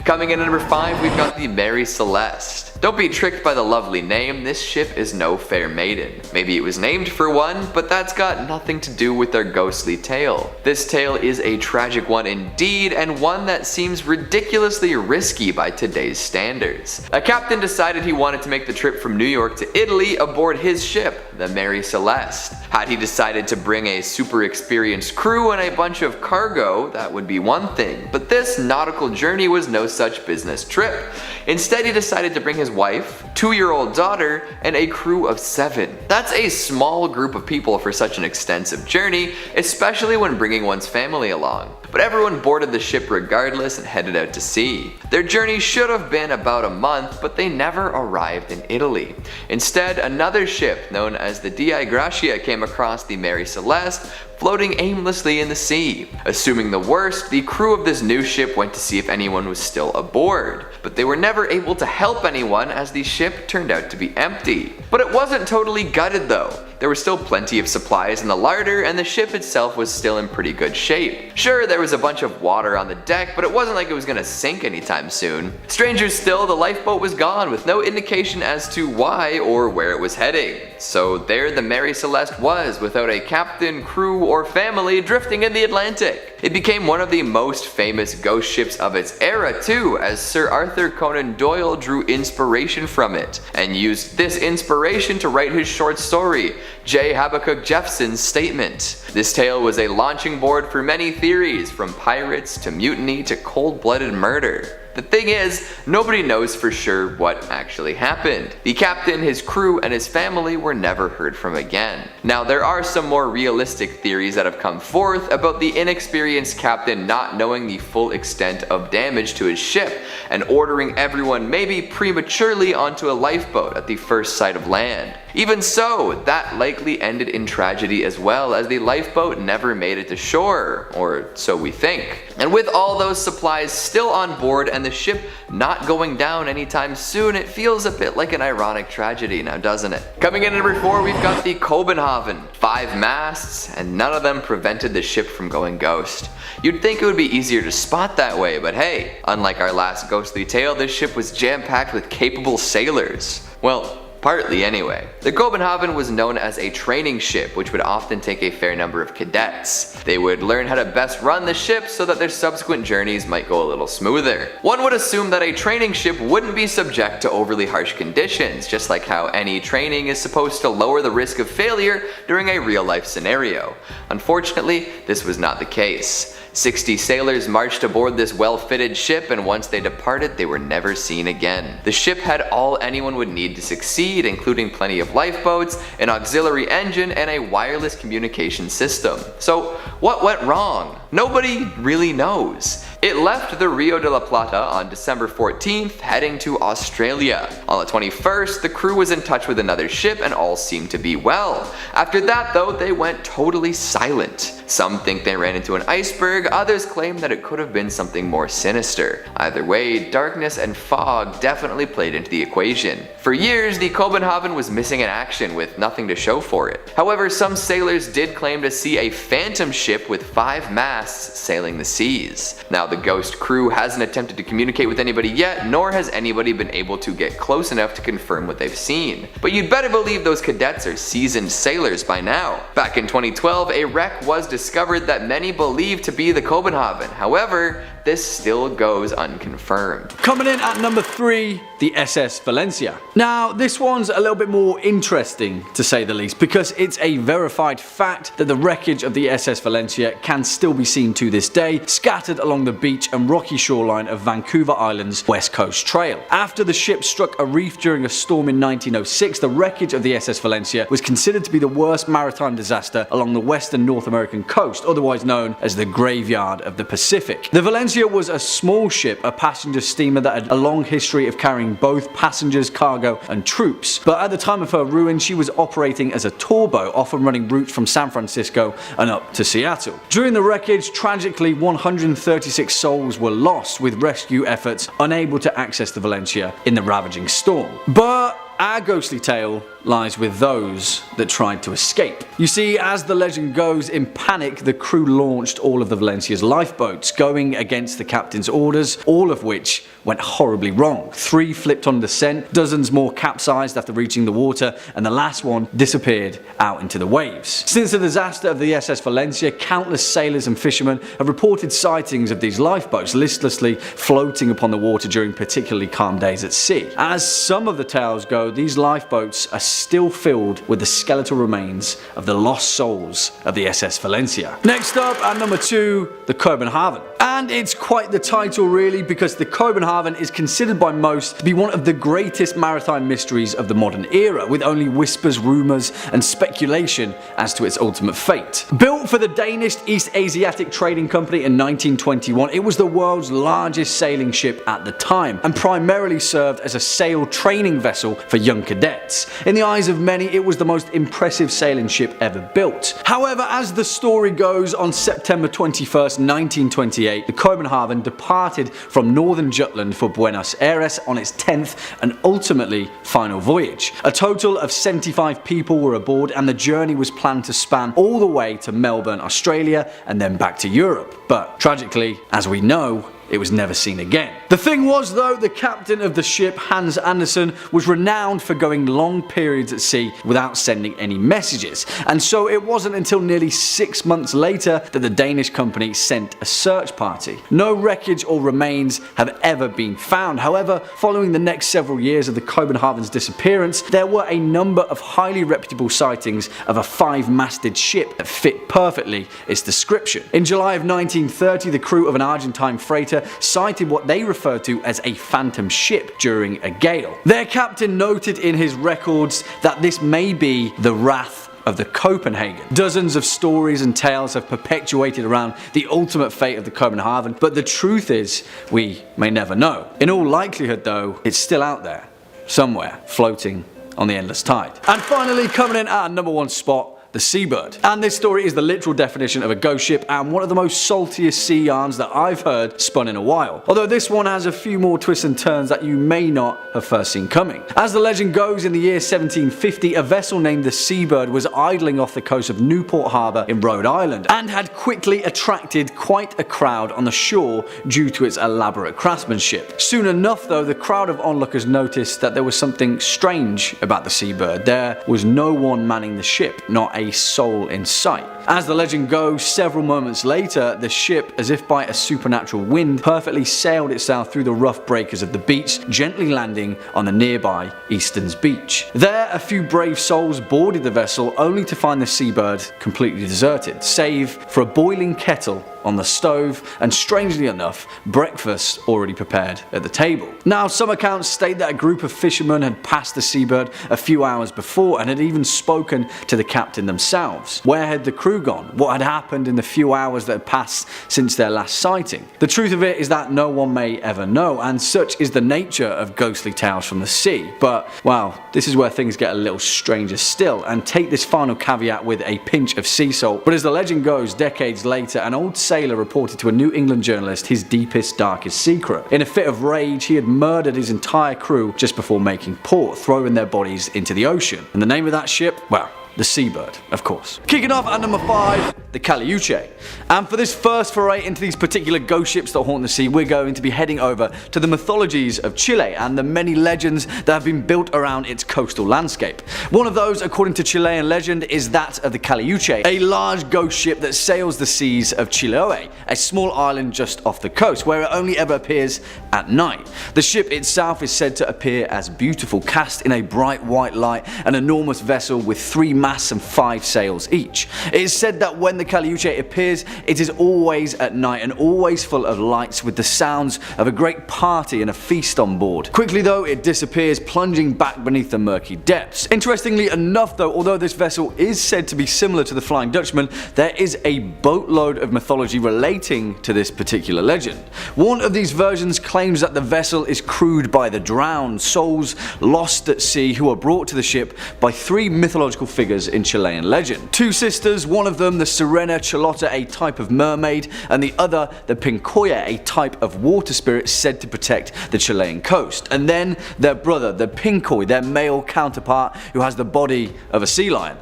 Coming in at number 5, we've got the Mary Celeste. Don't be tricked by the lovely name, this ship is no fair maiden. Maybe it was named for one, but that's got nothing to do with their ghostly tale. This tale is a tragic one indeed, and one that seems ridiculously risky by today's standards. A captain decided he wanted to make the trip from New York to Italy aboard his ship, the Mary Celeste. Had he decided to bring a super experienced crew and a bunch of cargo, that would be one thing, but this nautical journey was no such business trip. Instead, he decided to bring his wife, 2-year-old daughter, and a crew of 7. That's a small group of people for such an extensive journey, especially when bringing one's family along. But everyone boarded the ship regardless and headed out to sea. Their journey should have been about a month, but they never arrived in Italy. Instead, another ship known as the Dei Gracia came across the Mary Celeste, floating aimlessly in the sea. Assuming the worst, the crew of this new ship went to see if anyone was still aboard. But they were never able to help anyone as the ship turned out to be empty. But it wasn't totally gutted though. There were still plenty of supplies in the larder and the ship itself was still in pretty good shape. Sure, there was a bunch of water on the deck, but it wasn't like it was gonna sink anytime soon. Stranger still, the lifeboat was gone with no indication as to why or where it was heading. So there the Mary Celeste was, without a captain, crew, or family, drifting in the Atlantic. It became one of the most famous ghost ships of its era too, as Sir Arthur Conan Doyle drew inspiration from it, and used this inspiration to write his short story, J. Habakkuk Jeffson's Statement. This tale was a launching board for many theories, from pirates to mutiny to cold-blooded murder. The thing is, nobody knows for sure what actually happened. The captain, his crew, and his family were never heard from again. Now, there are some more realistic theories that have come forth about the inexperienced captain not knowing the full extent of damage to his ship and ordering everyone maybe prematurely onto a lifeboat at the first sight of land. Even so, that likely ended in tragedy as well, as the lifeboat never made it to shore, or so we think. And with all those supplies still on board and the ship not going down anytime soon, it feels a bit like an ironic tragedy now, doesn't it? Coming in at number 4, we've got the Kobenhaven. 5 masts, and none of them prevented the ship from going ghost. You'd think it would be easier to spot that way, but hey, unlike our last ghostly tale, this ship was jam-packed with capable sailors. Well, partly anyway. The Kobenhaven was known as a training ship, which would often take a fair number of cadets. They would learn how to best run the ship so that their subsequent journeys might go a little smoother. One would assume that a training ship wouldn't be subject to overly harsh conditions, just like how any training is supposed to lower the risk of failure during a real-life scenario. Unfortunately, this was not the case. 60 sailors marched aboard this well-fitted ship, and once they departed, they were never seen again. The ship had all anyone would need to succeed, including plenty of lifeboats, an auxiliary engine, and a wireless communication system. So what went wrong? Nobody really knows. It left the Rio de la Plata on December 14th, heading to Australia. On the 21st, the crew was in touch with another ship and all seemed to be well. After that though, they went totally silent. Some think they ran into an iceberg, others claim that it could have been something more sinister. Either way, darkness and fog definitely played into the equation. For years, the Kobenhaven was missing in action with nothing to show for it. However, some sailors did claim to see a phantom ship with 5 masts sailing the seas. Now, the ghost crew hasn't attempted to communicate with anybody yet, nor has anybody been able to get close enough to confirm what they've seen. But you'd better believe those cadets are seasoned sailors by now. Back in 2012, a wreck was discovered that many believe to be the Kobenhaven. However, this still goes unconfirmed. Coming in at number 3, the SS Valencia. Now, this one's a little bit more interesting, to say the least, because it's a verified fact that the wreckage of the SS Valencia can still be seen to this day, scattered along the beach and rocky shoreline of Vancouver Island's West Coast Trail. After the ship struck a reef during a storm in 1906, the wreckage of the SS Valencia was considered to be the worst maritime disaster along the western North American coast, otherwise known as the Graveyard of the Pacific. The Valencia was a small ship, a passenger steamer that had a long history of carrying both passengers, cargo, and troops. But at the time of her ruin, she was operating as a tour boat, often running routes from San Francisco and up to Seattle. During the wreckage, tragically, 136 souls were lost, with rescue efforts unable to access the Valencia in the ravaging storm. But our ghostly tale lies with those that tried to escape. You see, as the legend goes, in panic the crew launched all of the Valencia's lifeboats, going against the captain's orders, all of which went horribly wrong. 3 flipped on descent, dozens more capsized after reaching the water, and the last one disappeared out into the waves. Since the disaster of the SS Valencia, countless sailors and fishermen have reported sightings of these lifeboats listlessly floating upon the water during particularly calm days at sea. As some of the tales go, these lifeboats are still filled with the skeletal remains of the lost souls of the SS Valencia. Next up, at number 2, the Copenhagen. And it's quite the title really, because the Copenhagen is considered by most to be one of the greatest maritime mysteries of the modern era, with only whispers, rumours and speculation as to its ultimate fate. Built for the Danish East Asiatic Trading Company in 1921, it was the world's largest sailing ship at the time, and primarily served as a sail training vessel for young cadets. In the eyes of many, it was the most impressive sailing ship ever built. However, as the story goes, on September 21st, 1928, the Copenhagen departed from northern Jutland for Buenos Aires on its 10th and ultimately final voyage. A total of 75 people were aboard, and the journey was planned to span all the way to Melbourne, Australia, and then back to Europe. But tragically, as we know, it was never seen again. The thing was though, the captain of the ship, Hans Andersen, was renowned for going long periods at sea without sending any messages, and so it wasn't until nearly 6 months later that the Danish company sent a search party. No wreckage or remains have ever been found. However, following the next several years of the Copenhagen's disappearance, there were a number of highly reputable sightings of a 5-masted ship that fit perfectly its description. In July of 1930, the crew of an Argentine freighter sighted what they referred to as a phantom ship during a gale. Their captain noted in his records that this may be the Wrath of the Copenhagen. Dozens of stories and tales have perpetuated around the ultimate fate of the Copenhagen, but the truth is, we may never know. In all likelihood though, it's still out there, somewhere, floating on the endless tide. And finally, coming in at our number 1 spot, the Seabird. And this story is the literal definition of a ghost ship, and one of the most saltiest sea yarns that I've heard spun in a while. Although this one has a few more twists and turns that you may not have first seen coming. As the legend goes, in the year 1750, a vessel named the Seabird was idling off the coast of Newport Harbour in Rhode Island, and had quickly attracted quite a crowd on the shore due to its elaborate craftsmanship. Soon enough though, the crowd of onlookers noticed that there was something strange about the Seabird. There was no one manning the ship, not a soul in sight. As the legend goes, several moments later, the ship, as if by a supernatural wind, perfectly sailed itself through the rough breakers of the beach, gently landing on the nearby Easton's beach. There, a few brave souls boarded the vessel, only to find the Seabird completely deserted, save for a boiling kettle on the stove, and strangely enough, breakfast already prepared at the table. Now, some accounts state that a group of fishermen had passed the Seabird a few hours before and had even spoken to the captain themselves. Where had the crew gone? What had happened in the few hours that had passed since their last sighting? The truth of it is that no one may ever know, and such is the nature of ghostly tales from the sea. But, well, this is where things get a little stranger still, and take this final caveat with a pinch of sea salt. But as the legend goes, decades later, an old sailor reported to a New England journalist his deepest, darkest secret. In a fit of rage, he had murdered his entire crew just before making port, throwing their bodies into the ocean. And the name of that ship? Well, the Seabird, of course. Kicking off at number 5, the Kaliuche. And for this first foray into these particular ghost ships that haunt the sea, we're going to be heading over to the mythologies of Chile and the many legends that have been built around its coastal landscape. One of those, according to Chilean legend, is that of the Kaliuche, a large ghost ship that sails the seas of Chiloé, a small island just off the coast, where it only ever appears at night. The ship itself is said to appear as beautiful, cast in a bright white light, an enormous vessel with 3 masts and 5 sails each. It is said that when the Kaliuche appears, it is always at night and always full of lights, with the sounds of a great party and a feast on board. Quickly though, it disappears, plunging back beneath the murky depths. Interestingly enough though, although this vessel is said to be similar to the Flying Dutchman, there is a boatload of mythology relating to this particular legend. One of these versions claims that the vessel is crewed by the drowned, souls lost at sea who are brought to the ship by three mythological figures in Chilean legend. Two sisters, one of them the Sirena Charlotta, a type of mermaid, and the other the Pincoya, a type of water spirit said to protect the Chilean coast. And then their brother, the Pincoy, their male counterpart, who has the body of a sea lion.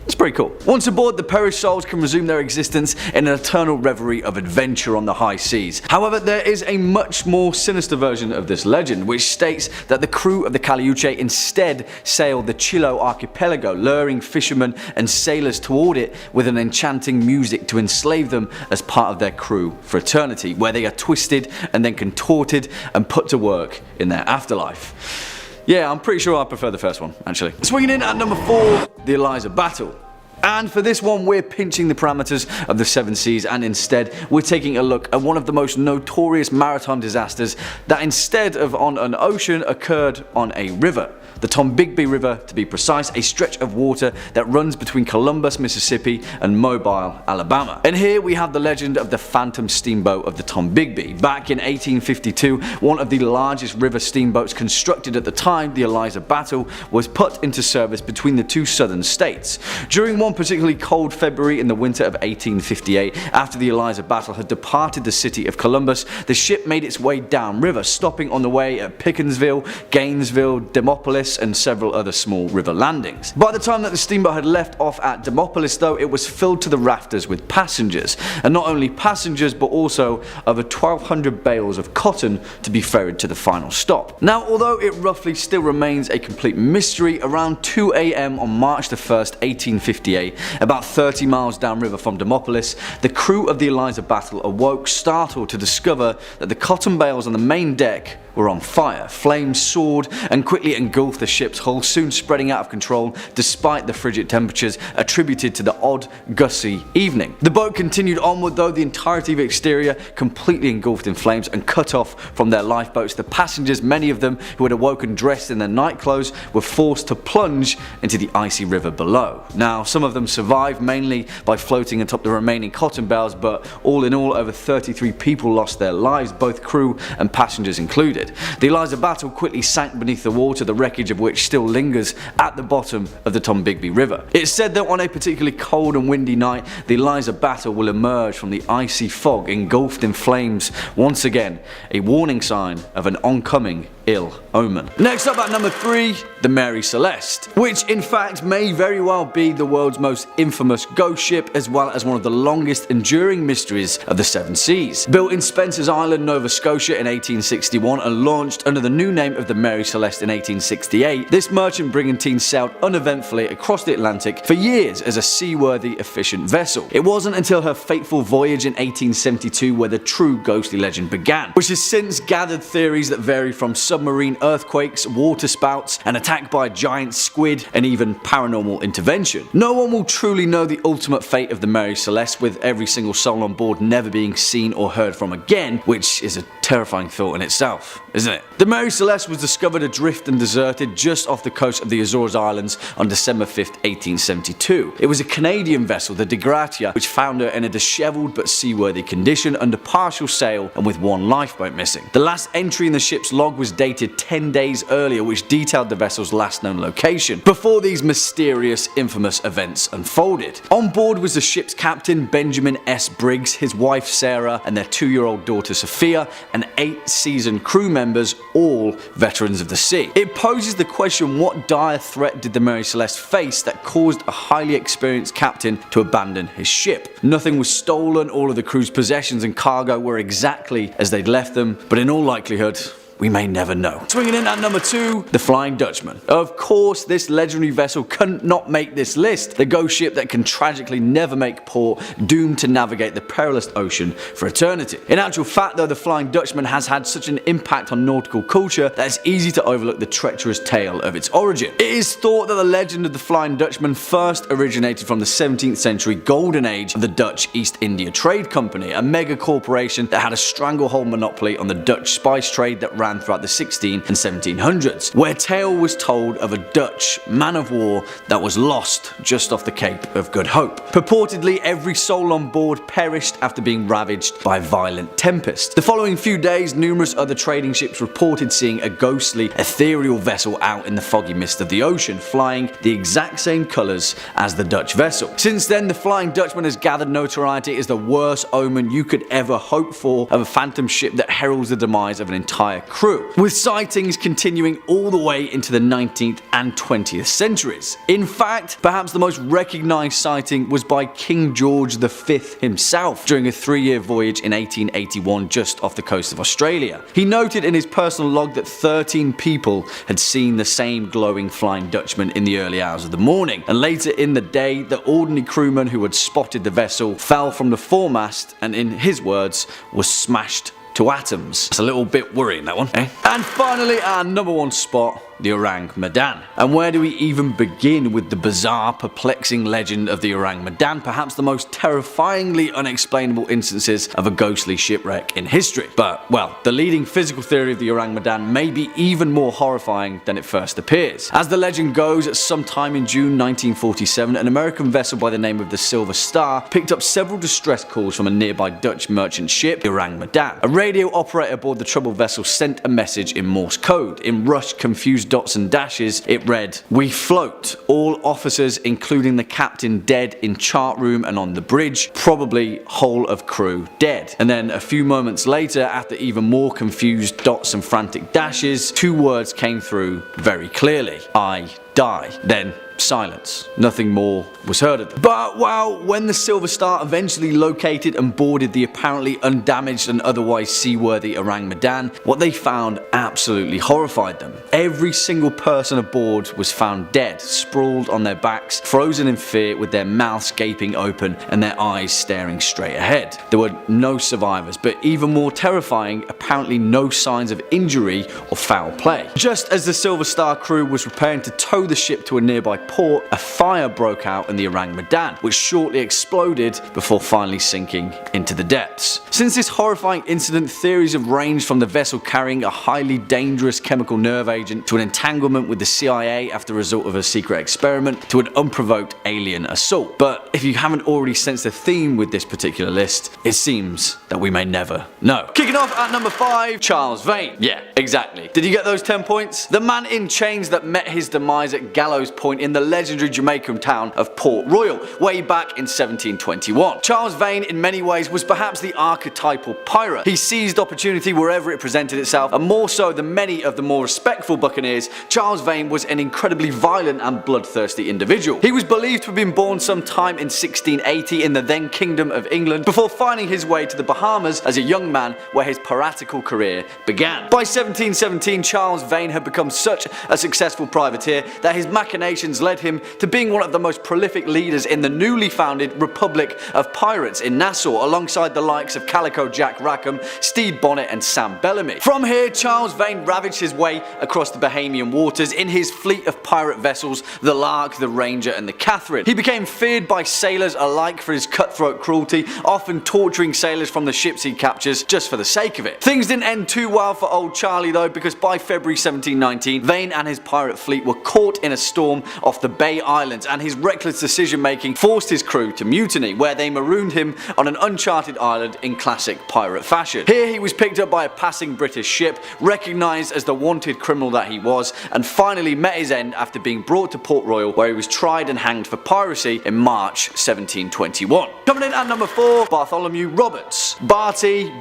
It's pretty cool. Once aboard, the perished souls can resume their existence in an eternal reverie of adventure on the high seas. However, there is a much more sinister version of this legend, which states that the crew of the Kaliuche instead sailed the Chiloe archipelago, luring fishermen and sailors toward it with an enchanting music to enslave them as part of their crew for eternity, where they are twisted and then contorted and put to work in their afterlife. Yeah, I'm pretty sure I prefer the first one, actually. Swinging in at number 4, the Eliza Battle. And for this one, we're pinching the parameters of the Seven Seas, and instead we're taking a look at one of the most notorious maritime disasters that instead of on an ocean occurred on a river. The Tombigbee River, to be precise, a stretch of water that runs between Columbus, Mississippi and Mobile, Alabama. And here we have the legend of the phantom steamboat of the Tombigbee. Back in 1852, one of the largest river steamboats constructed at the time, the Eliza Battle, was put into service between the two southern states. During one particularly cold February in the winter of 1858, after the Eliza Battle had departed the city of Columbus, the ship made its way downriver, stopping on the way at Pickensville, Gainesville, Demopolis and several other small river landings. By the time that the steamboat had left off at Demopolis though, it was filled to the rafters with passengers, and not only passengers but also over 1,200 bales of cotton to be ferried to the final stop. Now, although it roughly still remains a complete mystery, around 2 AM on March the 1st, 1858, about 30 miles downriver from Demopolis, the crew of the Eliza Battle awoke startled to discover that the cotton bales on the main deck were on fire. Flames soared and quickly engulfed the ship's hull, soon spreading out of control despite the frigid temperatures attributed to the odd, gusty evening. The boat continued onward though, the entirety of the exterior completely engulfed in flames and cut off from their lifeboats. The passengers, many of them who had awoken dressed in their night clothes, were forced to plunge into the icy river below. Now, some of them survived, mainly by floating atop the remaining cotton bales, but all in all, over 33 people lost their lives, both crew and passengers included. The Eliza Battle quickly sank beneath the water, the wreckage of which still lingers at the bottom of the Tombigbee River. It's said that on a particularly cold and windy night, the Eliza Battle will emerge from the icy fog engulfed in flames, once again a warning sign of an oncoming ill omen. Next up at number 3, the Mary Celeste, which in fact may very well be the world's most infamous ghost ship, as well as one of the longest enduring mysteries of the Seven Seas. Built in Spencer's Island, Nova Scotia in 1861 and launched under the new name of the Mary Celeste in 1868, this merchant brigantine sailed uneventfully across the Atlantic for years as a seaworthy, efficient vessel. It wasn't until her fateful voyage in 1872 where the true ghostly legend began, which has since gathered theories that vary from submarine earthquakes, water spouts, an attack by a giant squid, and even paranormal intervention. No one will truly know the ultimate fate of the Mary Celeste, with every single soul on board never being seen or heard from again, which is a terrifying thought in itself, isn't it? The Mary Celeste was discovered adrift and deserted just off the coast of the Azores Islands on December 5th, 1872. It was a Canadian vessel, the De Gratia, which found her in a disheveled but seaworthy condition under partial sail and with one lifeboat missing. The last entry in the ship's log was dated 10 days earlier, which detailed the vessel's last known location, before these mysterious, infamous events unfolded. On board was the ship's captain, Benjamin S. Briggs, his wife Sarah, and their 2-year-old daughter Sophia, and 8 seasoned crew members, all veterans of the sea. It poses the question, what dire threat did the Mary Celeste face that caused a highly experienced captain to abandon his ship? Nothing was stolen, all of the crew's possessions and cargo were exactly as they'd left them, but in all likelihood, we may never know. Swinging in at number 2, the Flying Dutchman. Of course, this legendary vessel couldn't not make this list. The ghost ship that can tragically never make port, doomed to navigate the perilous ocean for eternity. In actual fact though, the Flying Dutchman has had such an impact on nautical culture that it's easy to overlook the treacherous tale of its origin. It is thought that the legend of the Flying Dutchman first originated from the 17th century golden age of the Dutch East India Trade Company, a mega corporation that had a stranglehold monopoly on the Dutch spice trade that ran ran throughout the 16 and 1700s, where tale was told of a Dutch man of war that was lost just off the Cape of Good Hope. Purportedly, every soul on board perished after being ravaged by a violent tempest. The following few days, numerous other trading ships reported seeing a ghostly, ethereal vessel out in the foggy mist of the ocean, flying the exact same colours as the Dutch vessel. Since then, the Flying Dutchman has gathered notoriety as the worst omen you could ever hope for of a phantom ship that heralds the demise of an entire crew, with sightings continuing all the way into the 19th and 20th centuries. In fact, perhaps the most recognised sighting was by King George V himself during a 3-year voyage in 1881 just off the coast of Australia. He noted in his personal log that 13 people had seen the same glowing Flying Dutchman in the early hours of the morning, and later in the day the ordinary crewman who had spotted the vessel fell from the foremast and, in his words, was smashed to atoms. It's a little bit worrying, that one, eh? And finally, our number one spot, the Orang Medan. And where do we even begin with the bizarre, perplexing legend of the Orang Medan, perhaps the most terrifyingly unexplainable instances of a ghostly shipwreck in history? But, well, the leading physical theory of the Orang Medan may be even more horrifying than it first appears. As the legend goes, at some time in June 1947, an American vessel by the name of the Silver Star picked up several distress calls from a nearby Dutch merchant ship, the Orang Medan. A radio operator aboard the troubled vessel sent a message in Morse code. In rushed, confused dots and dashes, it read, "We float. All officers, including the captain, dead in chart room and on the bridge. Probably whole of crew dead." And then a few moments later, after even more confused dots and frantic dashes, 2 words came through very clearly. "I die." Then silence. Nothing more was heard of them. But, well, when the Silver Star eventually located and boarded the apparently undamaged and otherwise seaworthy Orang Medan, what they found absolutely horrified them. Every single person aboard was found dead, sprawled on their backs, frozen in fear, with their mouths gaping open and their eyes staring straight ahead. There were no survivors, but even more terrifying, apparently no signs of injury or foul play. Just as the Silver Star crew was preparing to tow the ship to a nearby port, a fire broke out in the Orang Medan, which shortly exploded before finally sinking into the depths. Since this horrifying incident, theories have ranged from the vessel carrying a highly dangerous chemical nerve agent to an entanglement with the CIA after the result of a secret experiment to an unprovoked alien assault. But if you haven't already sensed a theme with this particular list, it seems that we may never know. Kicking off at number 5, Charles Vane. Yeah, exactly. Did you get those 10 points? The man in chains that met his demise at Gallows Point in the legendary Jamaican town of Port Royal way back in 1721. Charles Vane in many ways was perhaps the archetypal pirate. He seized opportunity wherever it presented itself, and more so than many of the more respectful buccaneers, Charles Vane was an incredibly violent and bloodthirsty individual. He was believed to have been born sometime in 1680 in the then Kingdom of England before finding his way to the Bahamas as a young man, where his piratical career began. By 1717, Charles Vane had become such a successful privateer that his machinations led him to being one of the most prolific leaders in the newly founded Republic of Pirates in Nassau, alongside the likes of Calico Jack Rackham, Stede Bonnet and Sam Bellamy. From here, Charles Vane ravaged his way across the Bahamian waters in his fleet of pirate vessels, the Lark, the Ranger and the Catherine. He became feared by sailors alike for his cutthroat cruelty, often torturing sailors from the ships he captures just for the sake of it. Things didn't end too well for old Charlie though, because by February 1719, Vane and his pirate fleet were caught in a storm off the Bay Islands, and his reckless decision making forced his crew to mutiny, where they marooned him on an uncharted island in classic pirate fashion. Here he was picked up by a passing British ship, recognised as the wanted criminal that he was, and finally met his end after being brought to Port Royal, where he was tried and hanged for piracy in March 1721. Coming in at number 4, Bartholomew Roberts. Barty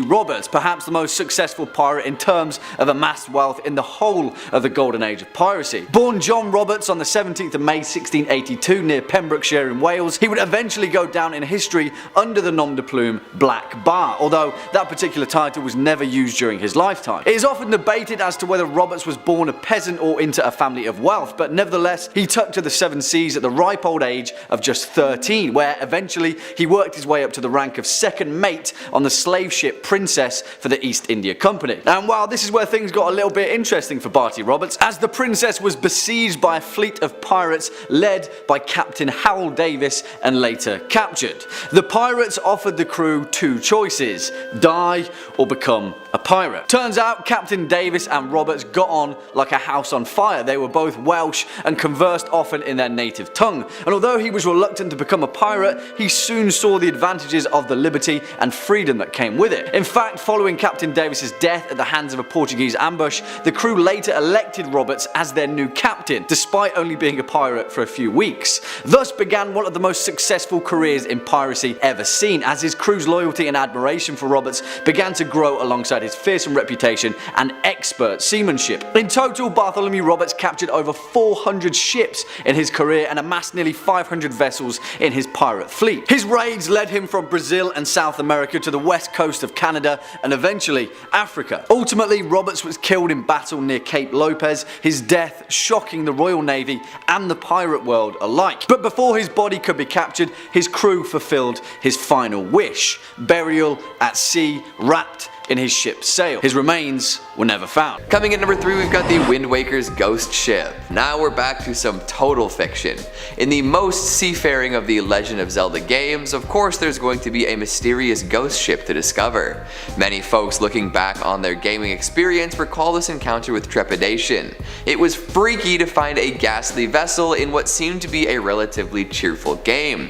Roberts, perhaps the most successful pirate in terms of amassed wealth in the whole of the golden age of piracy. Born John Roberts on the 17th of May 1682 near Pembrokeshire in Wales, he would eventually go down in history under the nom de plume Black Bar, although that particular title was never used during his lifetime. It is often debated as to whether Roberts was born a peasant or into a family of wealth, but nevertheless he took to the seven seas at the ripe old age of just 13, where eventually he worked his way up to the rank of second mate on the slave ship Princess for the East India Company. And while this is where things got a little bit interesting for Barty Roberts, as the Princess was besieged by a fleet of pirates led by Captain Harold Davis and later captured. The pirates offered the crew two choices: die or become a pirate. Turns out Captain Davis and Roberts got on like a house on fire. They were both Welsh and conversed often in their native tongue, and although he was reluctant to become a pirate, he soon saw the advantages of the liberty and freedom that came with it. In fact, following Captain Davis's death at the hands of a Portuguese ambush, the crew later elected Roberts as their new captain, despite only being a pirate for a few weeks. Thus began one of the most successful careers in piracy ever seen, as his crew's loyalty and admiration for Roberts began to grow alongside his fearsome reputation and expert seamanship. In total, Bartholomew Roberts captured over 400 ships in his career and amassed nearly 500 vessels in his pirate fleet. His raids led him from Brazil and South America to the west coast of Canada and eventually Africa. Ultimately, Roberts was killed in battle near Cape Lopez, his death shocking the Royal Navy and the pirate world alike. But before his body could be captured, his crew fulfilled his final wish: burial at sea, wrapped in his ship's sail. His remains were never found. Coming in number 3, we've got the Wind Waker's ghost ship. Now we're back to some total fiction. In the most seafaring of the Legend of Zelda games, of course there's going to be a mysterious ghost ship to discover. Many folks looking back on their gaming experience recall this encounter with trepidation. It was freaky to find a ghastly vessel in what seemed to be a relatively cheerful game,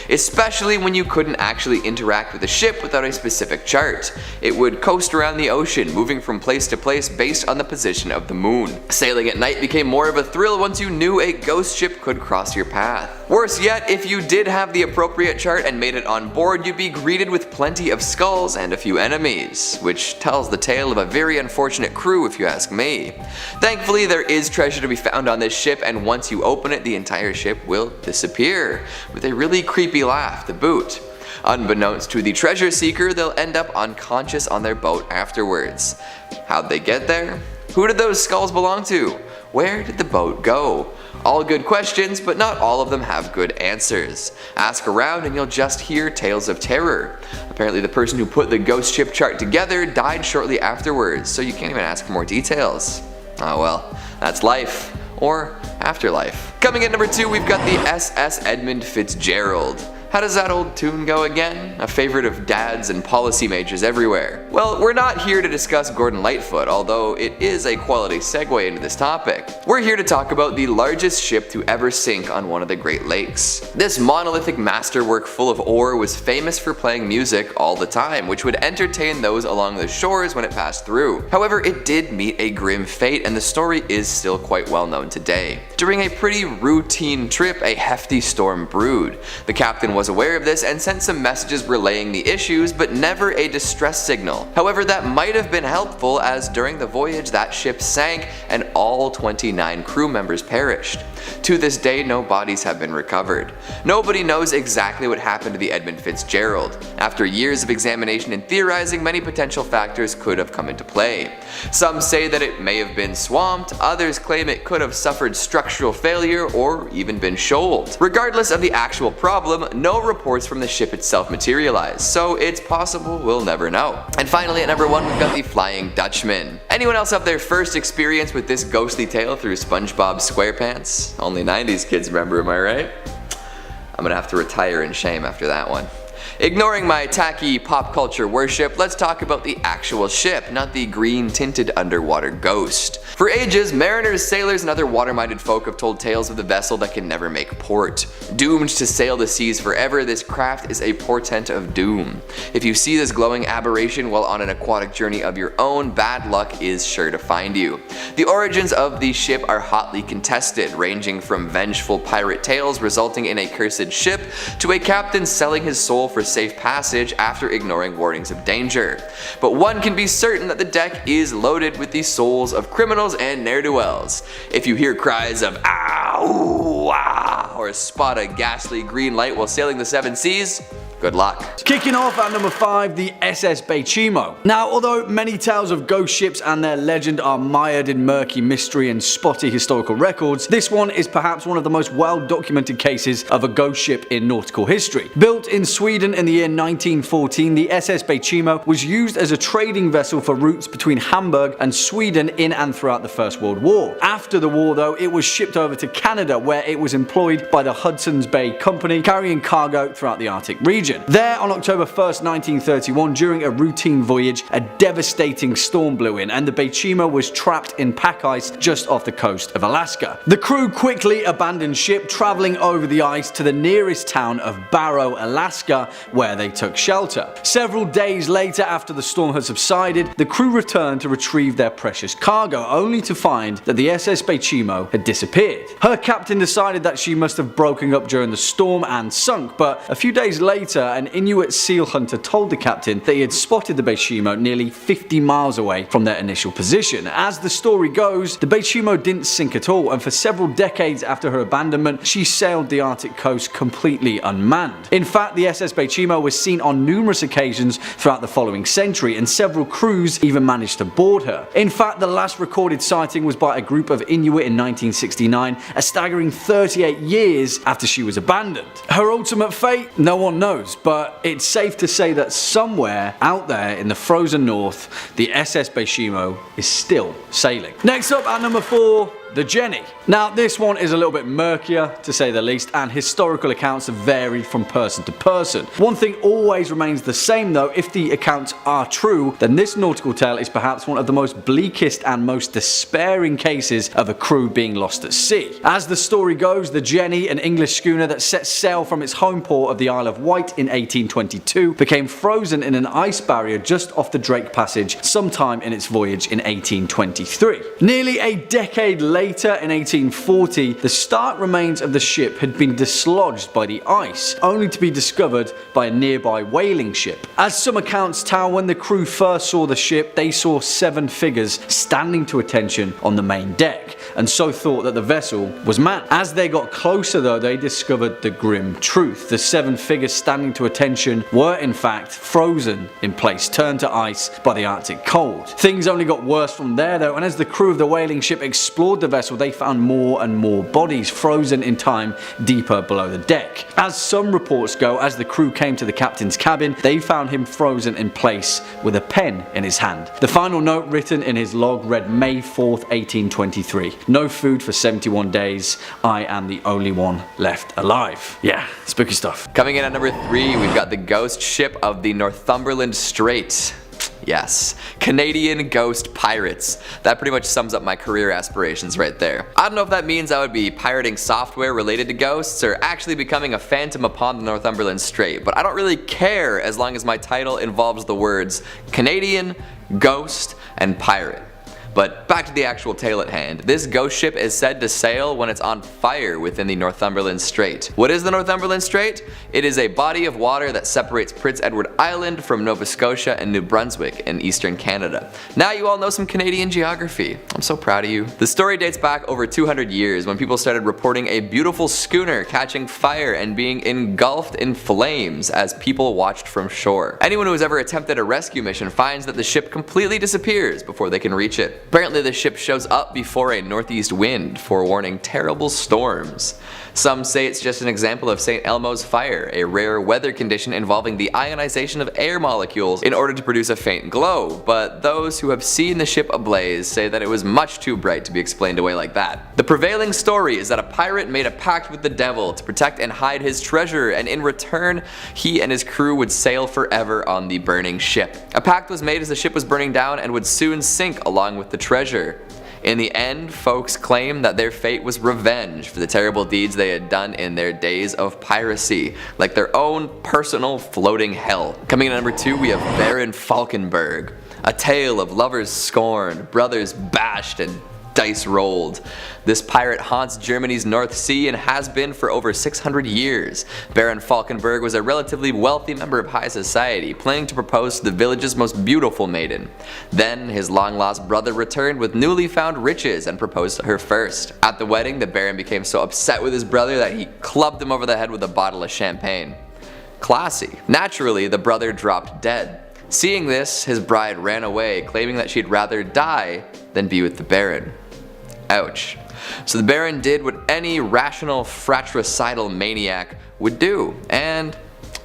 especially when you couldn't actually interact with the ship without a specific chart. It would coast around the ocean, moving from place to place based on the position of the moon. Sailing at night became more of a thrill once you knew a ghost ship could cross your path. Worse yet, if you did have the appropriate chart and made it on board, you'd be greeted with plenty of skulls and a few enemies, which tells the tale of a very unfortunate crew if you ask me. Thankfully, there is treasure to be found on this ship, and once you open it, the entire ship will disappear, with a really creepy laugh to boot. Unbeknownst to the treasure seeker, they'll end up unconscious on their boat afterwards. How'd they get there? Who did those skulls belong to? Where did the boat go? All good questions, but not all of them have good answers. Ask around and you'll just hear tales of terror. Apparently the person who put the ghost ship chart together died shortly afterwards, so you can't even ask for more details. Oh well, that's life. Or afterlife. Coming in number 2, we've got the SS Edmund Fitzgerald. How does that old tune go again? A favorite of dads and policy majors everywhere. Well, we're not here to discuss Gordon Lightfoot, although it is a quality segue into this topic. We're here to talk about the largest ship to ever sink on one of the Great Lakes. This monolithic masterwork full of ore was famous for playing music all the time, which would entertain those along the shores when it passed through. However, it did meet a grim fate, and the story is still quite well known today. During a pretty routine trip, a hefty storm brewed. The captain was aware of this and sent some messages relaying the issues, but never a distress signal. However, that might have been helpful, as during the voyage that ship sank and all 29 crew members perished. To this day, no bodies have been recovered. Nobody knows exactly what happened to the Edmund Fitzgerald. After years of examination and theorizing, many potential factors could have come into play. Some say that it may have been swamped, others claim it could have suffered structural failure or even been shoaled. Regardless of the actual problem, no reports from the ship itself materialized, so it's possible we'll never know. And finally, at number 1, we've got the Flying Dutchman. Anyone else have their first experience with this ghostly tale through SpongeBob SquarePants? Only 90s kids remember, am I right? I'm gonna have to retire in shame after that one. Ignoring my tacky pop culture worship, let's talk about the actual ship, not the green tinted underwater ghost. For ages, mariners, sailors, and other water-minded folk have told tales of the vessel that can never make port. Doomed to sail the seas forever, this craft is a portent of doom. If you see this glowing aberration while on an aquatic journey of your own, bad luck is sure to find you. The origins of the ship are hotly contested, ranging from vengeful pirate tales resulting in a cursed ship, to a captain selling his soul for safe passage after ignoring warnings of danger. But one can be certain that the deck is loaded with the souls of criminals and ne'er-do-wells. If you hear cries of "ah, ooh, ah," or spot a ghastly green light while sailing the seven seas? Good luck. Kicking off at number 5, the SS Baychimo. Now, although many tales of ghost ships and their legend are mired in murky mystery and spotty historical records, this one is perhaps one of the most well-documented cases of a ghost ship in nautical history. Built in Sweden in the year 1914, the SS Baychimo was used as a trading vessel for routes between Hamburg and Sweden in and throughout the First World War. After the war, though, it was shipped over to Canada, where it was employed by the Hudson's Bay Company, carrying cargo throughout the Arctic region. There, on October 1st, 1931, during a routine voyage, a devastating storm blew in and the Baychimo was trapped in pack ice just off the coast of Alaska. The crew quickly abandoned ship, traveling over the ice to the nearest town of Barrow, Alaska, where they took shelter. Several days later, after the storm had subsided, the crew returned to retrieve their precious cargo, only to find that the SS Baychimo had disappeared. Her captain decided that she must have broken up during the storm and sunk, but a few days later, an Inuit seal hunter told the captain that he had spotted the Baychimo nearly 50 miles away from their initial position. As the story goes, the Baychimo didn't sink at all, and for several decades after her abandonment, she sailed the Arctic coast completely unmanned. In fact, the SS Baychimo was seen on numerous occasions throughout the following century, and several crews even managed to board her. In fact, the last recorded sighting was by a group of Inuit in 1969, a staggering 38 years after she was abandoned. Her ultimate fate? No one knows, but it's safe to say that somewhere out there in the frozen north, the SS Baychimo is still sailing. Next up at number 4, the Jenny. Now, this one is a little bit murkier, to say the least, and historical accounts have varied from person to person. One thing always remains the same though: if the accounts are true, then this nautical tale is perhaps one of the most bleakest and most despairing cases of a crew being lost at sea. As the story goes, the Jenny, an English schooner that set sail from its home port of the Isle of Wight in 1822, became frozen in an ice barrier just off the Drake Passage sometime in its voyage in 1823. Nearly a decade later, in 1840, the stark remains of the ship had been dislodged by the ice, only to be discovered by a nearby whaling ship. As some accounts tell, when the crew first saw the ship, they saw 7 figures standing to attention on the main deck, and so thought that the vessel was manned. As they got closer though, they discovered the grim truth. The 7 figures standing to attention were in fact frozen in place, turned to ice by the Arctic cold. Things only got worse from there though, and as the crew of the whaling ship explored the vessel, they found more and more bodies frozen in time deeper below the deck. As some reports go, as the crew came to the captain's cabin, they found him frozen in place with a pen in his hand. The final note written in his log read May 4th, 1823. No food for 71 days. I am the only one left alive. Yeah, spooky stuff. Coming in at number 3, we've got the ghost ship of the Northumberland Strait. Yes, Canadian ghost pirates. That pretty much sums up my career aspirations right there. I don't know if that means I would be pirating software related to ghosts or actually becoming a phantom upon the Northumberland Strait, but I don't really care as long as my title involves the words Canadian, ghost, and pirate. But back to the actual tale at hand. This ghost ship is said to sail when it's on fire within the Northumberland Strait. What is the Northumberland Strait? It is a body of water that separates Prince Edward Island from Nova Scotia and New Brunswick in eastern Canada. Now you all know some Canadian geography. I'm so proud of you. The story dates back over 200 years when people started reporting a beautiful schooner catching fire and being engulfed in flames as people watched from shore. Anyone who has ever attempted a rescue mission finds that the ship completely disappears before they can reach it. Apparently the ship shows up before a northeast wind, forewarning terrible storms. Some say it's just an example of St. Elmo's fire, a rare weather condition involving the ionization of air molecules in order to produce a faint glow, but those who have seen the ship ablaze say that it was much too bright to be explained away like that. The prevailing story is that a pirate made a pact with the devil to protect and hide his treasure, and in return, he and his crew would sail forever on the burning ship. A pact was made as the ship was burning down and would soon sink along with the treasure. In the end, folks claim that their fate was revenge for the terrible deeds they had done in their days of piracy, like their own personal floating hell. Coming in at number 2, we have Baron Falkenberg, a tale of lovers scorned, brothers bashed, and Dice rolled. This pirate haunts Germany's North Sea and has been for over 600 years. Baron Falkenberg was a relatively wealthy member of high society, planning to propose to the village's most beautiful maiden. Then, his long-lost brother returned with newly found riches and proposed to her first. At the wedding, the Baron became so upset with his brother that he clubbed him over the head with a bottle of champagne. Classy. Naturally, the brother dropped dead. Seeing this, his bride ran away, claiming that she'd rather die than be with the Baron. Ouch. So the Baron did what any rational fratricidal maniac would do, and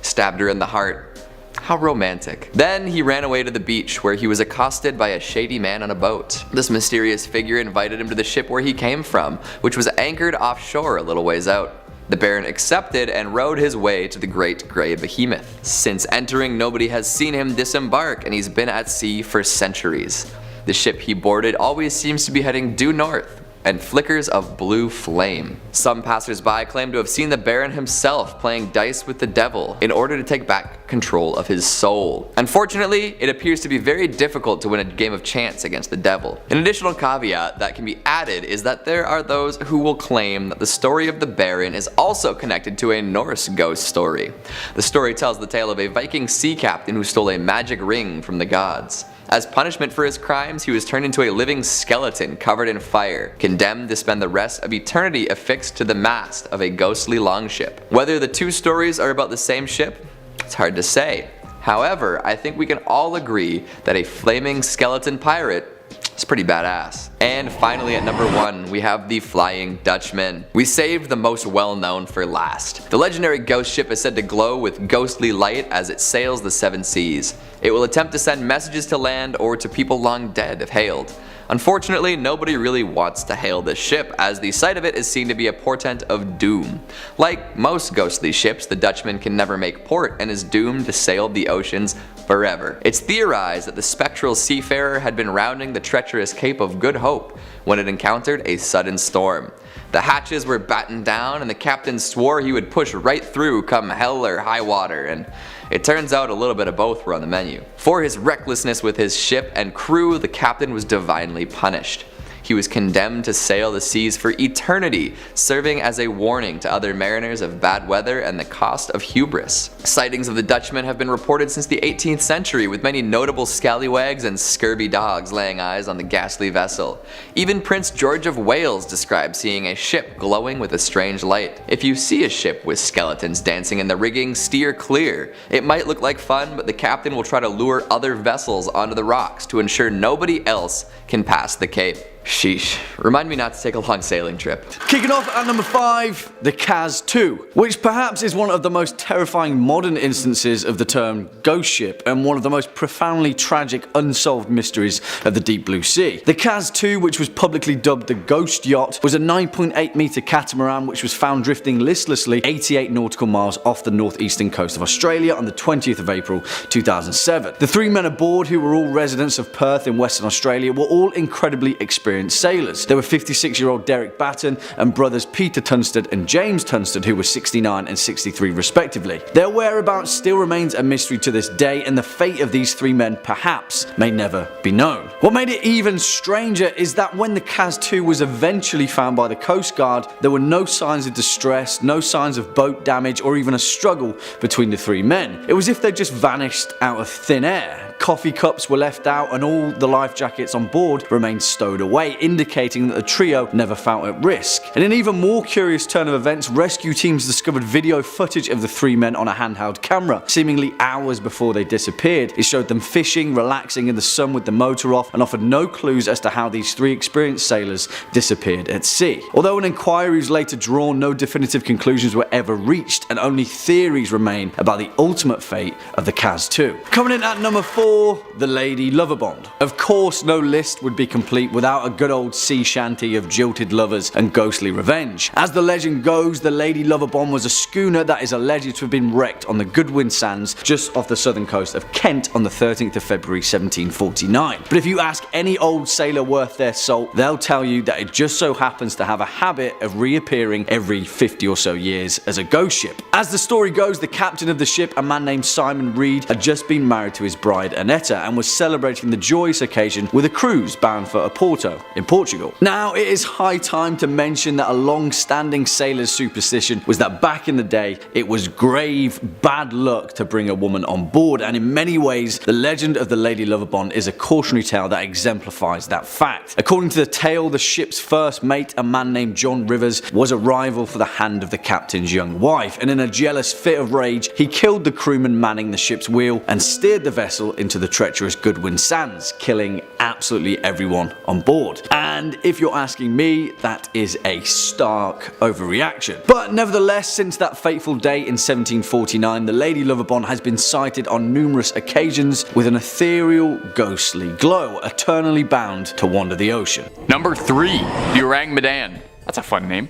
stabbed her in the heart. How romantic. Then he ran away to the beach, where he was accosted by a shady man on a boat. This mysterious figure invited him to the ship where he came from, which was anchored offshore a little ways out. The Baron accepted and rowed his way to the Great Grey Behemoth. Since entering, nobody has seen him disembark, and he's been at sea for centuries. The ship he boarded always seems to be heading due north, and flickers of blue flame. Some passers-by claim to have seen the Baron himself playing dice with the devil in order to take back control of his soul. Unfortunately, it appears to be very difficult to win a game of chance against the devil. An additional caveat that can be added is that there are those who will claim that the story of the Baron is also connected to a Norse ghost story. The story tells the tale of a Viking sea captain who stole a magic ring from the gods. As punishment for his crimes, he was turned into a living skeleton covered in fire, condemned to spend the rest of eternity affixed to the mast of a ghostly longship. Whether the two stories are about the same ship, it's hard to say. However, I think we can all agree that a flaming skeleton pirate is pretty badass. And finally at number 1, we have the Flying Dutchman. We saved the most well known for last. The legendary ghost ship is said to glow with ghostly light as it sails the 7 seas. It will attempt to send messages to land or to people long dead if hailed. Unfortunately, nobody really wants to hail this ship, as the sight of it is seen to be a portent of doom. Like most ghostly ships, the Dutchman can never make port and is doomed to sail the oceans forever. It's theorized that the spectral seafarer had been rounding the treacherous Cape of Good Hope when it encountered a sudden storm. The hatches were battened down and the captain swore he would push right through come hell or high water, and it turns out a little bit of both were on the menu. For his recklessness with his ship and crew, the captain was divinely punished. He was condemned to sail the seas for eternity, serving as a warning to other mariners of bad weather and the cost of hubris. Sightings of the Dutchman have been reported since the 18th century, with many notable scallywags and scurvy dogs laying eyes on the ghastly vessel. Even Prince George of Wales described seeing a ship glowing with a strange light. If you see a ship with skeletons dancing in the rigging, steer clear. It might look like fun, but the captain will try to lure other vessels onto the rocks to ensure nobody else can pass the cape. Sheesh. Remind me not to take a long sailing trip. Kicking off at number 5, the Kaz 2, which perhaps is one of the most terrifying modern instances of the term ghost ship and one of the most profoundly tragic unsolved mysteries of the deep blue sea. The Kaz 2, which was publicly dubbed the Ghost Yacht, was a 9.8 meter catamaran which was found drifting listlessly 88 nautical miles off the northeastern coast of Australia on the 20th of April 2007. The 3 men aboard, who were all residents of Perth in Western Australia, were all incredibly experienced sailors. They were 56-year-old Derek Batten and brothers Peter Tunstall and James Tunstall, who were 69 and 63 respectively. Their whereabouts still remains a mystery to this day, and the fate of these 3 men perhaps may never be known. What made it even stranger is that when the Kaz 2 was eventually found by the Coast Guard, there were no signs of distress, no signs of boat damage, or even a struggle between the 3 men. It was as if they just vanished out of thin air. Coffee cups were left out and all the life jackets on board remained stowed away, indicating that the trio never felt at risk. In an even more curious turn of events, rescue teams discovered video footage of the 3 men on a handheld camera, seemingly hours before they disappeared. It showed them fishing, relaxing in the sun with the motor off, and offered no clues as to how these 3 experienced sailors disappeared at sea. Although an inquiry was later drawn, no definitive conclusions were ever reached, and only theories remain about the ultimate fate of the Kaz 2. Coming in at number 4, the Lady Lovibond. Of course, no list would be complete without a good old sea shanty of jilted lovers and ghostly revenge. As the legend goes, the Lady Lovibond was a schooner that is alleged to have been wrecked on the Goodwin Sands just off the southern coast of Kent on the 13th of February 1749. But if you ask any old sailor worth their salt, they'll tell you that it just so happens to have a habit of reappearing every 50 or so years as a ghost ship. As the story goes, the captain of the ship, a man named Simon Reed, had just been married to his bride Aneta and was celebrating the joyous occasion with a cruise bound for Oporto in Portugal. Now, it is high time to mention that a long-standing sailor's superstition was that back in the day, it was grave bad luck to bring a woman on board, and in many ways, the legend of the Lady Lovibond is a cautionary tale that exemplifies that fact. According to the tale, the ship's first mate, a man named John Rivers, was a rival for the hand of the captain's young wife, and in a jealous fit of rage, he killed the crewman manning the ship's wheel and steered the vessel into the treacherous Goodwin Sands, killing absolutely everyone on board. And if you're asking me, that is a stark overreaction. But nevertheless, since that fateful day in 1749, the Lady Lovibond has been sighted on numerous occasions with an ethereal, ghostly glow, eternally bound to wander the ocean. Number 3. The Orang Medan. That's a fun name.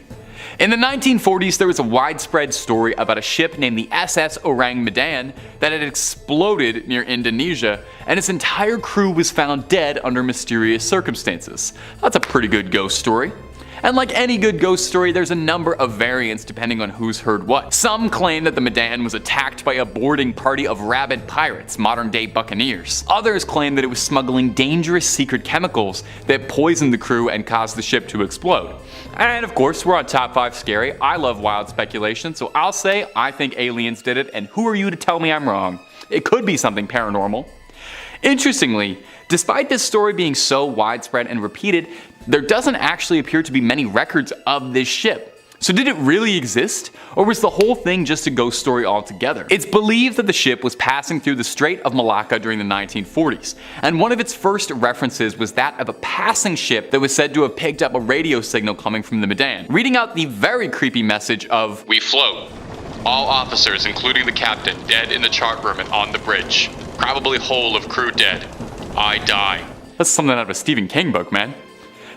In the 1940s, there was a widespread story about a ship named the SS Orang Medan that had exploded near Indonesia, and its entire crew was found dead under mysterious circumstances. That's a pretty good ghost story. And like any good ghost story, there's a number of variants depending on who's heard what. Some claim that the Medan was attacked by a boarding party of rabid pirates, modern day buccaneers. Others claim that it was smuggling dangerous secret chemicals that poisoned the crew and caused the ship to explode. And of course, we're on Top 5 Scary. I love wild speculation, so I'll say I think aliens did it, and who are you to tell me I'm wrong? It could be something paranormal. Interestingly, despite this story being so widespread and repeated, there doesn't actually appear to be many records of this ship. So did it really exist? Or was the whole thing just a ghost story altogether? It's believed that the ship was passing through the Strait of Malacca during the 1940s, and one of its first references was that of a passing ship that was said to have picked up a radio signal coming from the Medan, reading out the very creepy message of, "We float. All officers, including the captain, dead in the chart room and on the bridge. Probably whole of crew dead. I die." That's something out of a Stephen King book, man.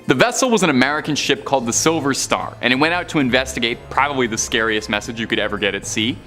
The vessel was an American ship called the Silver Star, and it went out to investigate probably the scariest message you could ever get at sea.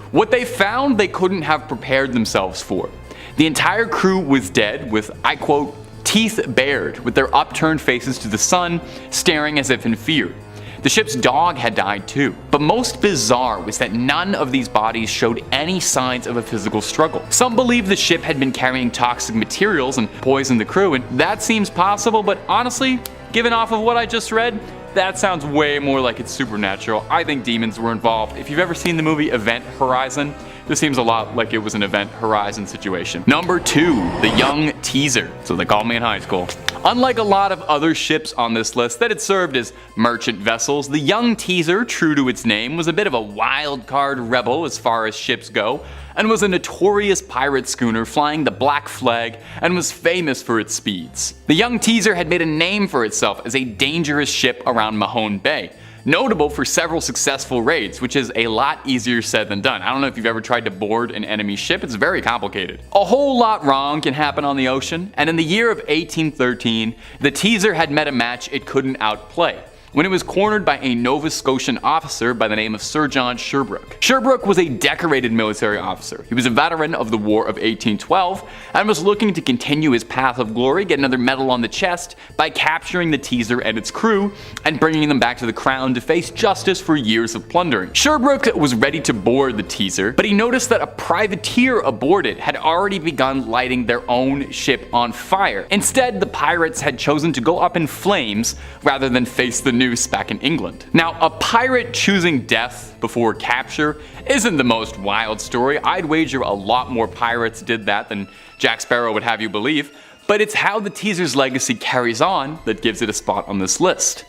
What they found, they couldn't have prepared themselves for. The entire crew was dead with, I quote, "teeth bared, with their upturned faces to the sun, staring as if in fear." The ship's dog had died too. But most bizarre was that none of these bodies showed any signs of a physical struggle. Some believe the ship had been carrying toxic materials and poisoned the crew, and that seems possible, but honestly, given off of what I just read, that sounds way more like it's supernatural. I think demons were involved. If you've ever seen the movie Event Horizon, this seems a lot like it was an Event Horizon situation. Number 2, the Young Teaser. So they called me in high school. Unlike a lot of other ships on this list that had served as merchant vessels, the Young Teaser, true to its name, was a bit of a wild card rebel as far as ships go, and was a notorious pirate schooner flying the black flag and was famous for its speeds. The Young Teaser had made a name for itself as a dangerous ship around Mahone Bay, notable for several successful raids, which is a lot easier said than done. I don't know if you've ever tried to board an enemy ship, it's very complicated. A whole lot wrong can happen on the ocean, and in the year of 1813, the Teaser had met a match it couldn't outplay, when it was cornered by a Nova Scotian officer by the name of Sir John Sherbrooke. Sherbrooke was a decorated military officer. He was a veteran of the War of 1812 and was looking to continue his path of glory, get another medal on the chest by capturing the Teaser and its crew and bringing them back to the crown to face justice for years of plundering. Sherbrooke was ready to board the Teaser, but he noticed that a privateer aboard it had already begun lighting their own ship on fire. Instead, the pirates had chosen to go up in flames rather than face the noose back in England. Now, a pirate choosing death before capture isn't the most wild story. I'd wager a lot more pirates did that than Jack Sparrow would have you believe, but it's how the Teaser's legacy carries on that gives it a spot on this list.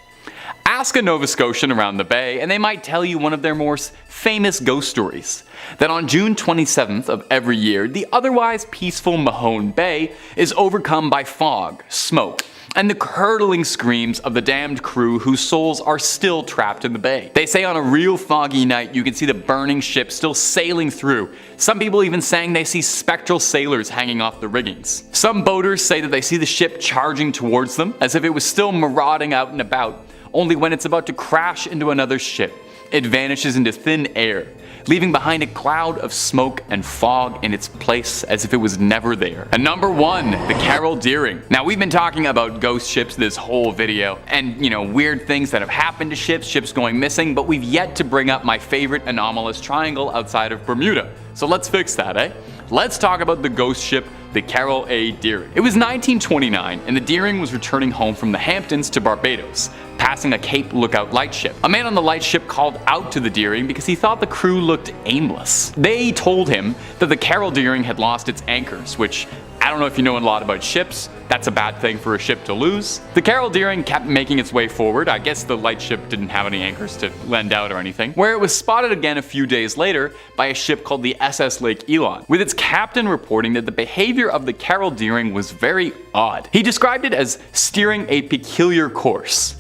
Ask a Nova Scotian around the bay and they might tell you one of their more famous ghost stories, that on June 27th of every year, the otherwise peaceful Mahone Bay is overcome by fog, smoke, and the curdling screams of the damned crew whose souls are still trapped in the bay. They say on a real foggy night you can see the burning ship still sailing through. Some people even saying they see spectral sailors hanging off the riggings. Some boaters say that they see the ship charging towards them as if it was still marauding out and about, only when it's about to crash into another ship, it vanishes into thin air, leaving behind a cloud of smoke and fog in its place as if it was never there. And number 1, the Carroll Deering. Now, we've been talking about ghost ships this whole video, and weird things that have happened to ships, ships going missing, but we've yet to bring up my favorite anomalous triangle outside of Bermuda. So let's fix that, eh? let's talk about the ghost ship, the Carroll A. Deering. It was 1929, and the Deering was returning home from the Hamptons to Barbados, passing a Cape Lookout lightship. A man on the lightship called out to the Deering because he thought the crew looked aimless. They told him that the Carroll Deering had lost its anchors, which, I don't know if you know a lot about ships, that's a bad thing for a ship to lose. The Carroll Deering kept making its way forward. I guess the lightship didn't have any anchors to lend out or anything, where it was spotted again a few days later by a ship called the SS Lake Elon, with its captain reporting that the behavior of the Carroll Deering was very odd. He described it as steering a peculiar course.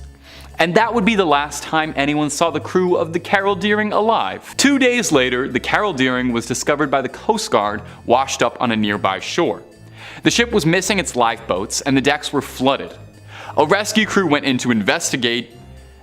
And that would be the last time anyone saw the crew of the Carroll Deering alive. 2 days later, the Carroll Deering was discovered by the Coast Guard washed up on a nearby shore. The ship was missing its lifeboats and the decks were flooded. A rescue crew went in to investigate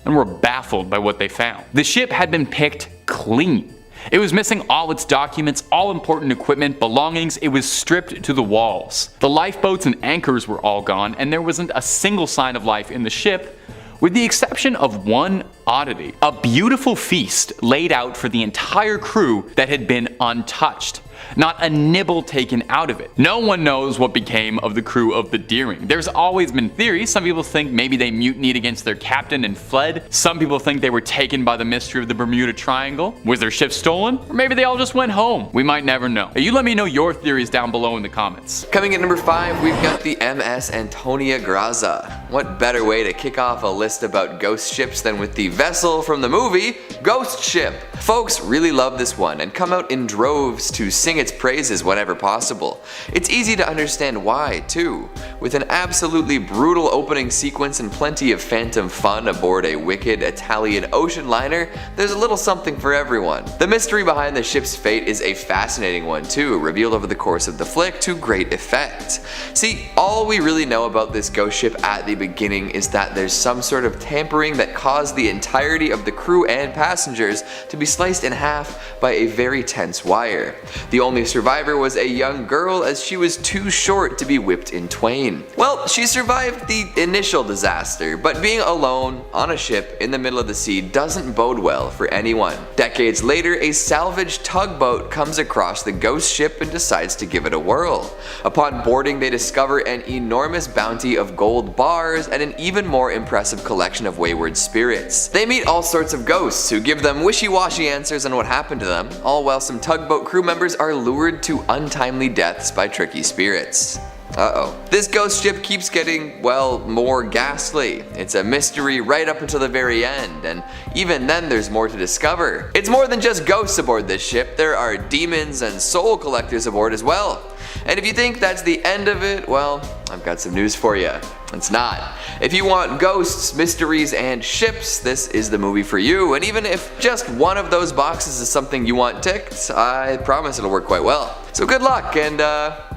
and were baffled by what they found. The ship had been picked clean. It was missing all its documents, all important equipment, belongings. It was stripped to the walls. The lifeboats and anchors were all gone, and there wasn't a single sign of life in the ship, with the exception of one oddity: a beautiful feast laid out for the entire crew that had been untouched. Not a nibble taken out of it. No one knows what became of the crew of the Deering. There's always been theories. Some people think maybe they mutinied against their captain and fled. Some people think they were taken by the mystery of the Bermuda Triangle. Was their ship stolen? Or maybe they all just went home. We might never know. You let me know your theories down below in the comments. Coming at number 5, we've got the MS Antonia Graza. What better way to kick off a list about ghost ships than with the vessel from the movie, Ghost Ship. Folks really love this one and come out in droves to sing its praises whenever possible. It's easy to understand why, too. With an absolutely brutal opening sequence and plenty of phantom fun aboard a wicked Italian ocean liner, there's a little something for everyone. The mystery behind the ship's fate is a fascinating one too, revealed over the course of the flick to great effect. See, all we really know about this ghost ship at the beginning is that there's some sort of tampering that caused the entirety of the crew and passengers to be sliced in half by a very tense wire. The only survivor was a young girl, as she was too short to be whipped in twain. Well, she survived the initial disaster, but being alone on a ship in the middle of the sea doesn't bode well for anyone. Decades later, a salvaged tugboat comes across the ghost ship and decides to give it a whirl. Upon boarding, they discover an enormous bounty of gold bars and an even more impressive collection of wayward spirits. They meet all sorts of ghosts who give them wishy-washy answers on what happened to them, all while some tugboat crew members are lured to untimely deaths by tricky spirits. Uh-oh. This ghost ship keeps getting, well, more ghastly. It's a mystery right up until the very end, and even then there's more to discover. It's more than just ghosts aboard this ship. There are demons and soul collectors aboard as well. And if you think that's the end of it, well, I've got some news for you. It's not. If you want ghosts, mysteries, and ships, this is the movie for you. And even if just one of those boxes is something you want ticked, I promise it'll work quite well. So good luck, and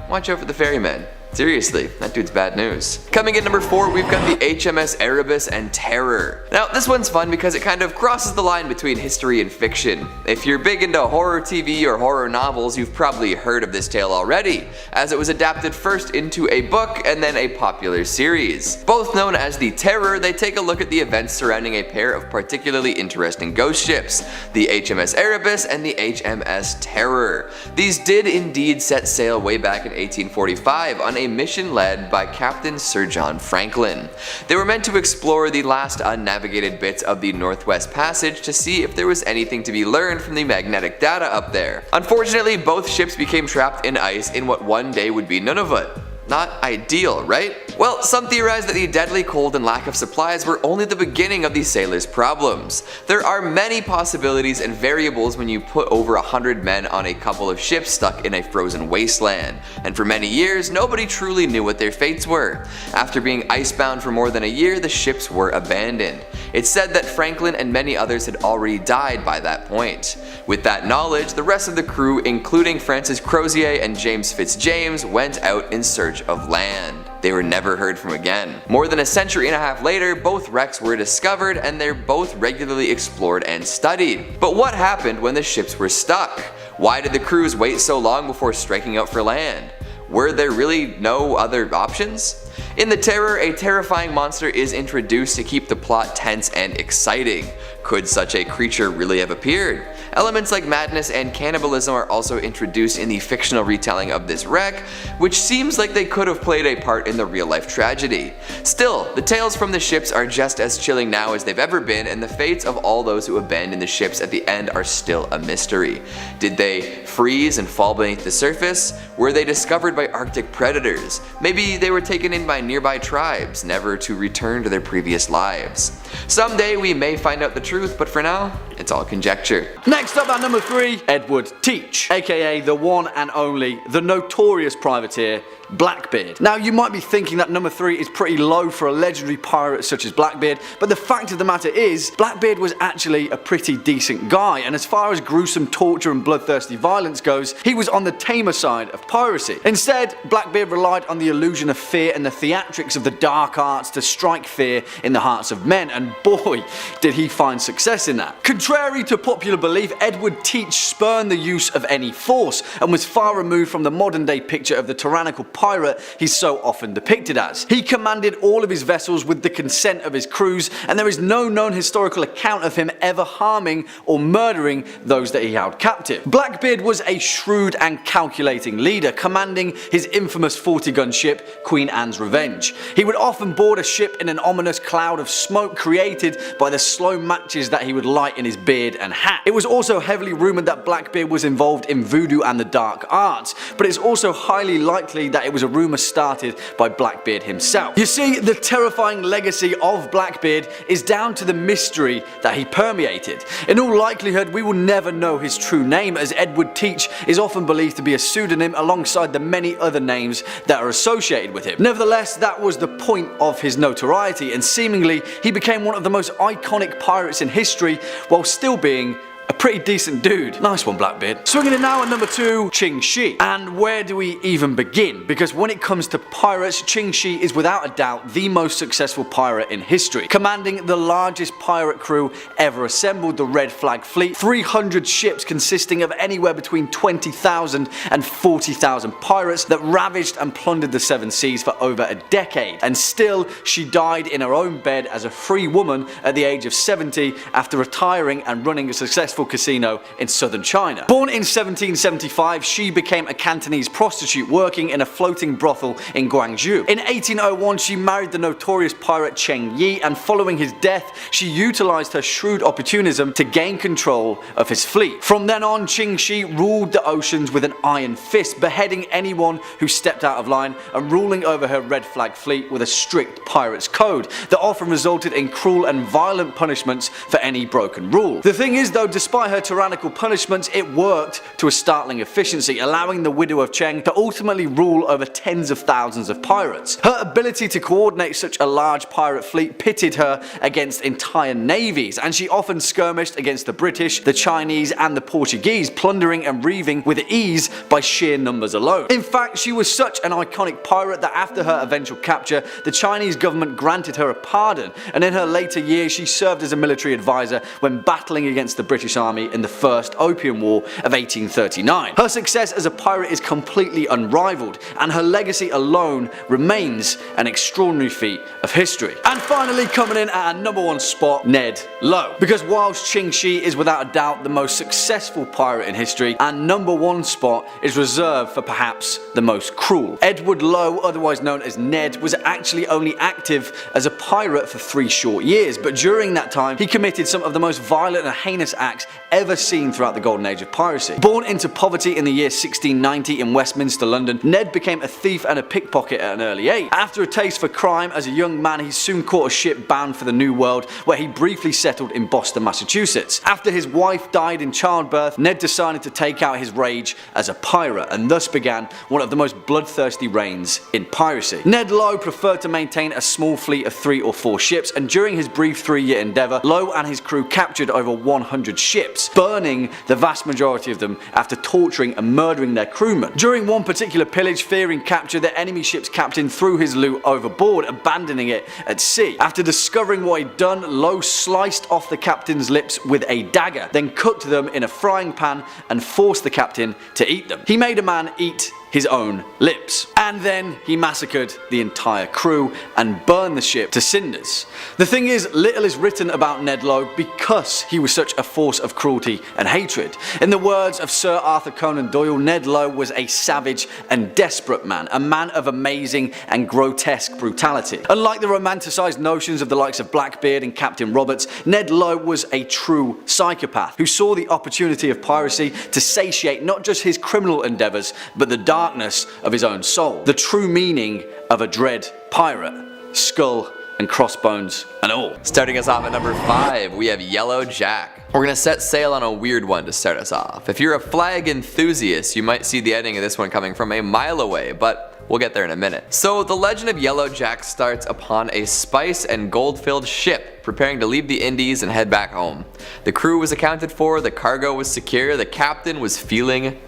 watch out for the ferryman. Seriously, that dude's bad news. Coming in number 4, we've got the HMS Erebus and Terror. Now, this one's fun because it kind of crosses the line between history and fiction. If you're big into horror TV or horror novels, you've probably heard of this tale already, as it was adapted first into a book and then a popular series. Both known as the Terror, they take a look at the events surrounding a pair of particularly interesting ghost ships, the HMS Erebus and the HMS Terror. These did indeed set sail way back in 1845 on a mission led by Captain Sir John Franklin. They were meant to explore the last unnavigated bits of the Northwest Passage to see if there was anything to be learned from the magnetic data up there. Unfortunately, both ships became trapped in ice in what one day would be Nunavut. Not ideal, right? Well, some theorize that the deadly cold and lack of supplies were only the beginning of the sailors' problems. There are many possibilities and variables when you put over 100 men on a couple of ships stuck in a frozen wasteland, and for many years, nobody truly knew what their fates were. After being icebound for more than a year, the ships were abandoned. It's said that Franklin and many others had already died by that point. With that knowledge, the rest of the crew, including Francis Crozier and James Fitzjames, went out in search of land. They were never heard from again. More than a century and a half later, both wrecks were discovered and they're both regularly explored and studied. But what happened when the ships were stuck? Why did the crews wait so long before striking out for land? Were there really no other options? In The Terror, a terrifying monster is introduced to keep the plot tense and exciting. Could such a creature really have appeared? Elements like madness and cannibalism are also introduced in the fictional retelling of this wreck, which seems like they could have played a part in the real-life tragedy. Still, the tales from the ships are just as chilling now as they've ever been, and the fates of all those who abandoned the ships at the end are still a mystery. Did they freeze and fall beneath the surface? Were they discovered by Arctic predators? Maybe they were taken in by nearby tribes, never to return to their previous lives. Someday we may find out the truth, but for now, it's all conjecture. Next up at number 3, Edward Teach, aka the one and only, the notorious privateer, Blackbeard. Now you might be thinking that number 3 is pretty low for a legendary pirate such as Blackbeard, but the fact of the matter is, Blackbeard was actually a pretty decent guy, and as far as gruesome torture and bloodthirsty violence goes, he was on the tamer side of piracy. Instead, Blackbeard relied on the illusion of fear and the theatrics of the dark arts to strike fear in the hearts of men, and boy, did he find success in that. Contrary to popular belief, Edward Teach spurned the use of any force, and was far removed from the modern day picture of the tyrannical pirate he's so often depicted as. He commanded all of his vessels with the consent of his crews, and there is no known historical account of him ever harming or murdering those that he held captive. Blackbeard was a shrewd and calculating leader, commanding his infamous 40-gun ship, Queen Anne's Revenge. He would often board a ship in an ominous cloud of smoke created by the slow matches that he would light in his beard and hat. It was also heavily rumoured that Blackbeard was involved in voodoo and the dark arts, but it's also highly likely that it was a rumour started by Blackbeard himself. You see, the terrifying legacy of Blackbeard is down to the mystery that he permeated. In all likelihood, we will never know his true name, as Edward Teach is often believed to be a pseudonym alongside the many other names that are associated with him. Nevertheless, that was the point of his notoriety, and seemingly he became one of the most iconic pirates in history while still being a pretty decent dude. Nice one, Blackbeard. Swinging in now at number 2, Ching Shih. And where do we even begin? Because when it comes to pirates, Ching Shih is without a doubt the most successful pirate in history. Commanding the largest pirate crew ever assembled, the Red Flag Fleet, 300 ships consisting of anywhere between 20,000 and 40,000 pirates that ravaged and plundered the seven seas for over a decade. And still, she died in her own bed as a free woman at the age of 70 after retiring and running a successful casino in southern China. Born in 1775, she became a Cantonese prostitute working in a floating brothel in Guangzhou. In 1801, she married the notorious pirate Cheng Yi, and following his death, she utilized her shrewd opportunism to gain control of his fleet. From then on, Ching Shih ruled the oceans with an iron fist, beheading anyone who stepped out of line and ruling over her Red Flag Fleet with a strict pirate's code that often resulted in cruel and violent punishments for any broken rule. The thing is though, despite her tyrannical punishments, it worked to a startling efficiency, allowing the widow of Cheng to ultimately rule over tens of thousands of pirates. Her ability to coordinate such a large pirate fleet pitted her against entire navies, and she often skirmished against the British, the Chinese and the Portuguese, plundering and reaving with ease by sheer numbers alone. In fact, she was such an iconic pirate that after her eventual capture, the Chinese government granted her a pardon, and in her later years she served as a military advisor when battling against the British Army in the First Opium War of 1839. Her success as a pirate is completely unrivaled, and her legacy alone remains an extraordinary feat of history. And finally, coming in at our number 1 spot, Ned Low. Because whilst Ching Shih is without a doubt the most successful pirate in history, our number 1 spot is reserved for perhaps the most cruel. Edward Low, otherwise known as Ned, was actually only active as a pirate for 3 short years, but during that time he committed some of the most violent and heinous acts ever seen throughout the golden age of piracy. Born into poverty in the year 1690 in Westminster, London, Ned became a thief and a pickpocket at an early age. After a taste for crime as a young man, he soon caught a ship bound for the New World, where he briefly settled in Boston, Massachusetts. After his wife died in childbirth, Ned decided to take out his rage as a pirate, and thus began one of the most bloodthirsty reigns in piracy. Ned Low preferred to maintain a small fleet of 3 or 4 ships, and during his brief 3-year endeavour, Low and his crew captured over 100 ships, burning the vast majority of them after torturing and murdering their crewmen. During one particular pillage, fearing capture, the enemy ship's captain threw his loot overboard, abandoning it at sea. After discovering what he'd done, Low sliced off the captain's lips with a dagger, then cooked them in a frying pan and forced the captain to eat them. He made a man eat his own lips. And then he massacred the entire crew and burned the ship to cinders. The thing is, little is written about Ned Low because he was such a force of cruelty and hatred. In the words of Sir Arthur Conan Doyle, Ned Low was a savage and desperate man, a man of amazing and grotesque brutality. Unlike the romanticized notions of the likes of Blackbeard and Captain Roberts, Ned Low was a true psychopath who saw the opportunity of piracy to satiate not just his criminal endeavors, but the darkness of his own soul. The true meaning of a dread pirate. Skull and crossbones and all. Starting us off at number 5, we have Yellow Jack. We're gonna set sail on a weird one to start us off. If you're a flag enthusiast, you might see the ending of this one coming from a mile away, but we'll get there in a minute. So the legend of Yellow Jack starts upon a spice and gold-filled ship preparing to leave the Indies and head back home. The crew was accounted for, the cargo was secure, the captain was feeling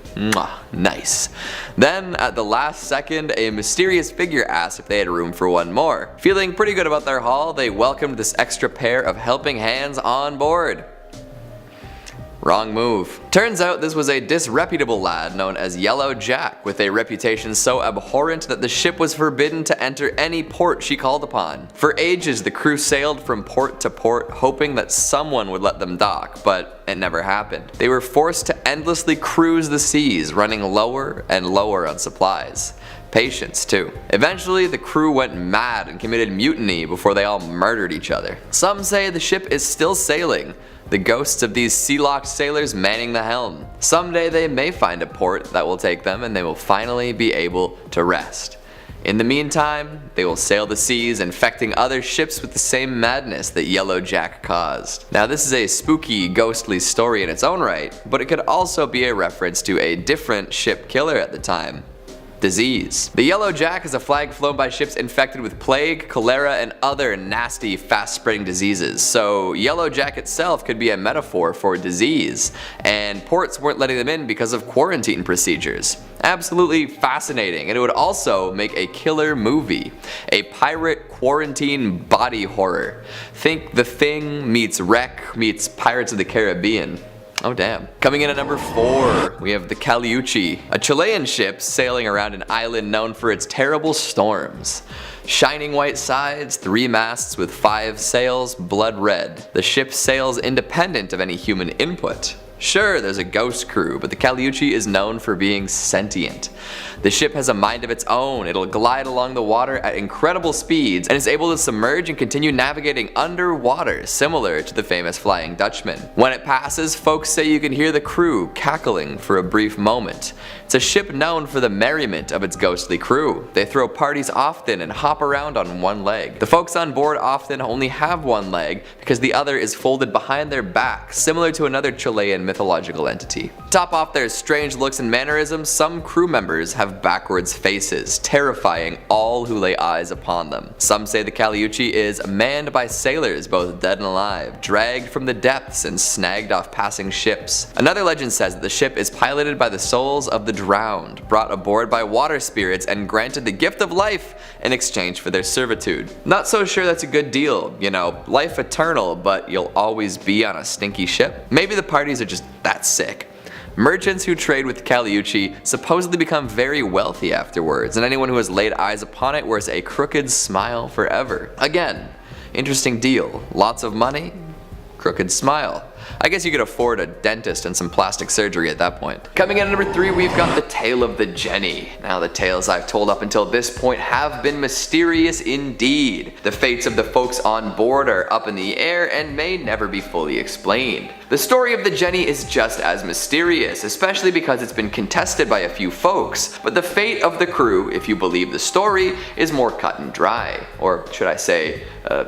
nice. Then, at the last second, a mysterious figure asked if they had room for one more. Feeling pretty good about their haul, they welcomed this extra pair of helping hands on board. Wrong move. Turns out this was a disreputable lad known as Yellow Jack, with a reputation so abhorrent that the ship was forbidden to enter any port she called upon. For ages the crew sailed from port to port hoping that someone would let them dock, but it never happened. They were forced to endlessly cruise the seas, running lower and lower on supplies. Patience too. Eventually the crew went mad and committed mutiny before they all murdered each other. Some say the ship is still sailing, the ghosts of these sea-locked sailors manning the helm. Someday they may find a port that will take them and they will finally be able to rest. In the meantime, they will sail the seas, infecting other ships with the same madness that Yellow Jack caused. Now this is a spooky, ghostly story in its own right, but it could also be a reference to a different ship killer at the time. Disease. The Yellow Jack is a flag flown by ships infected with plague, cholera, and other nasty, fast-spreading diseases. So Yellow Jack itself could be a metaphor for disease, and ports weren't letting them in because of quarantine procedures. Absolutely fascinating, and it would also make a killer movie. A pirate quarantine body horror. Think The Thing meets Wreck meets Pirates of the Caribbean. Oh damn. Coming in at number 4, we have the Kaliuche, a Chilean ship sailing around an island known for its terrible storms. Shining white sides, 3 masts with 5 sails, blood red. The ship sails independent of any human input. Sure, there's a ghost crew, but the Kaliuche is known for being sentient. The ship has a mind of its own, it'll glide along the water at incredible speeds, and is able to submerge and continue navigating underwater, similar to the famous Flying Dutchman. When it passes, folks say you can hear the crew cackling for a brief moment. It's a ship known for the merriment of its ghostly crew. They throw parties often and hop around on one leg. The folks on board often only have one leg because the other is folded behind their back, similar to another Chilean mythological entity. To top off their strange looks and mannerisms, some crew members have backwards faces, terrifying all who lay eyes upon them. Some say the Kaliuche is manned by sailors, both dead and alive, dragged from the depths and snagged off passing ships. Another legend says that the ship is piloted by the souls of the drowned, brought aboard by water spirits and granted the gift of life in exchange for their servitude. Not so sure that's a good deal, you know, life eternal, but you'll always be on a stinky ship. Maybe the parties are just that sick. Merchants who trade with Kaliuche supposedly become very wealthy afterwards, and anyone who has laid eyes upon it wears a crooked smile forever. Again, interesting deal. Lots of money, crooked smile. I guess you could afford a dentist and some plastic surgery at that point. Coming in at number 3, we've got the tale of the Jenny. Now the tales I've told up until this point have been mysterious indeed. The fates of the folks on board are up in the air and may never be fully explained. The story of the Jenny is just as mysterious, especially because it's been contested by a few folks, but the fate of the crew, if you believe the story, is more cut and dry, or should I say,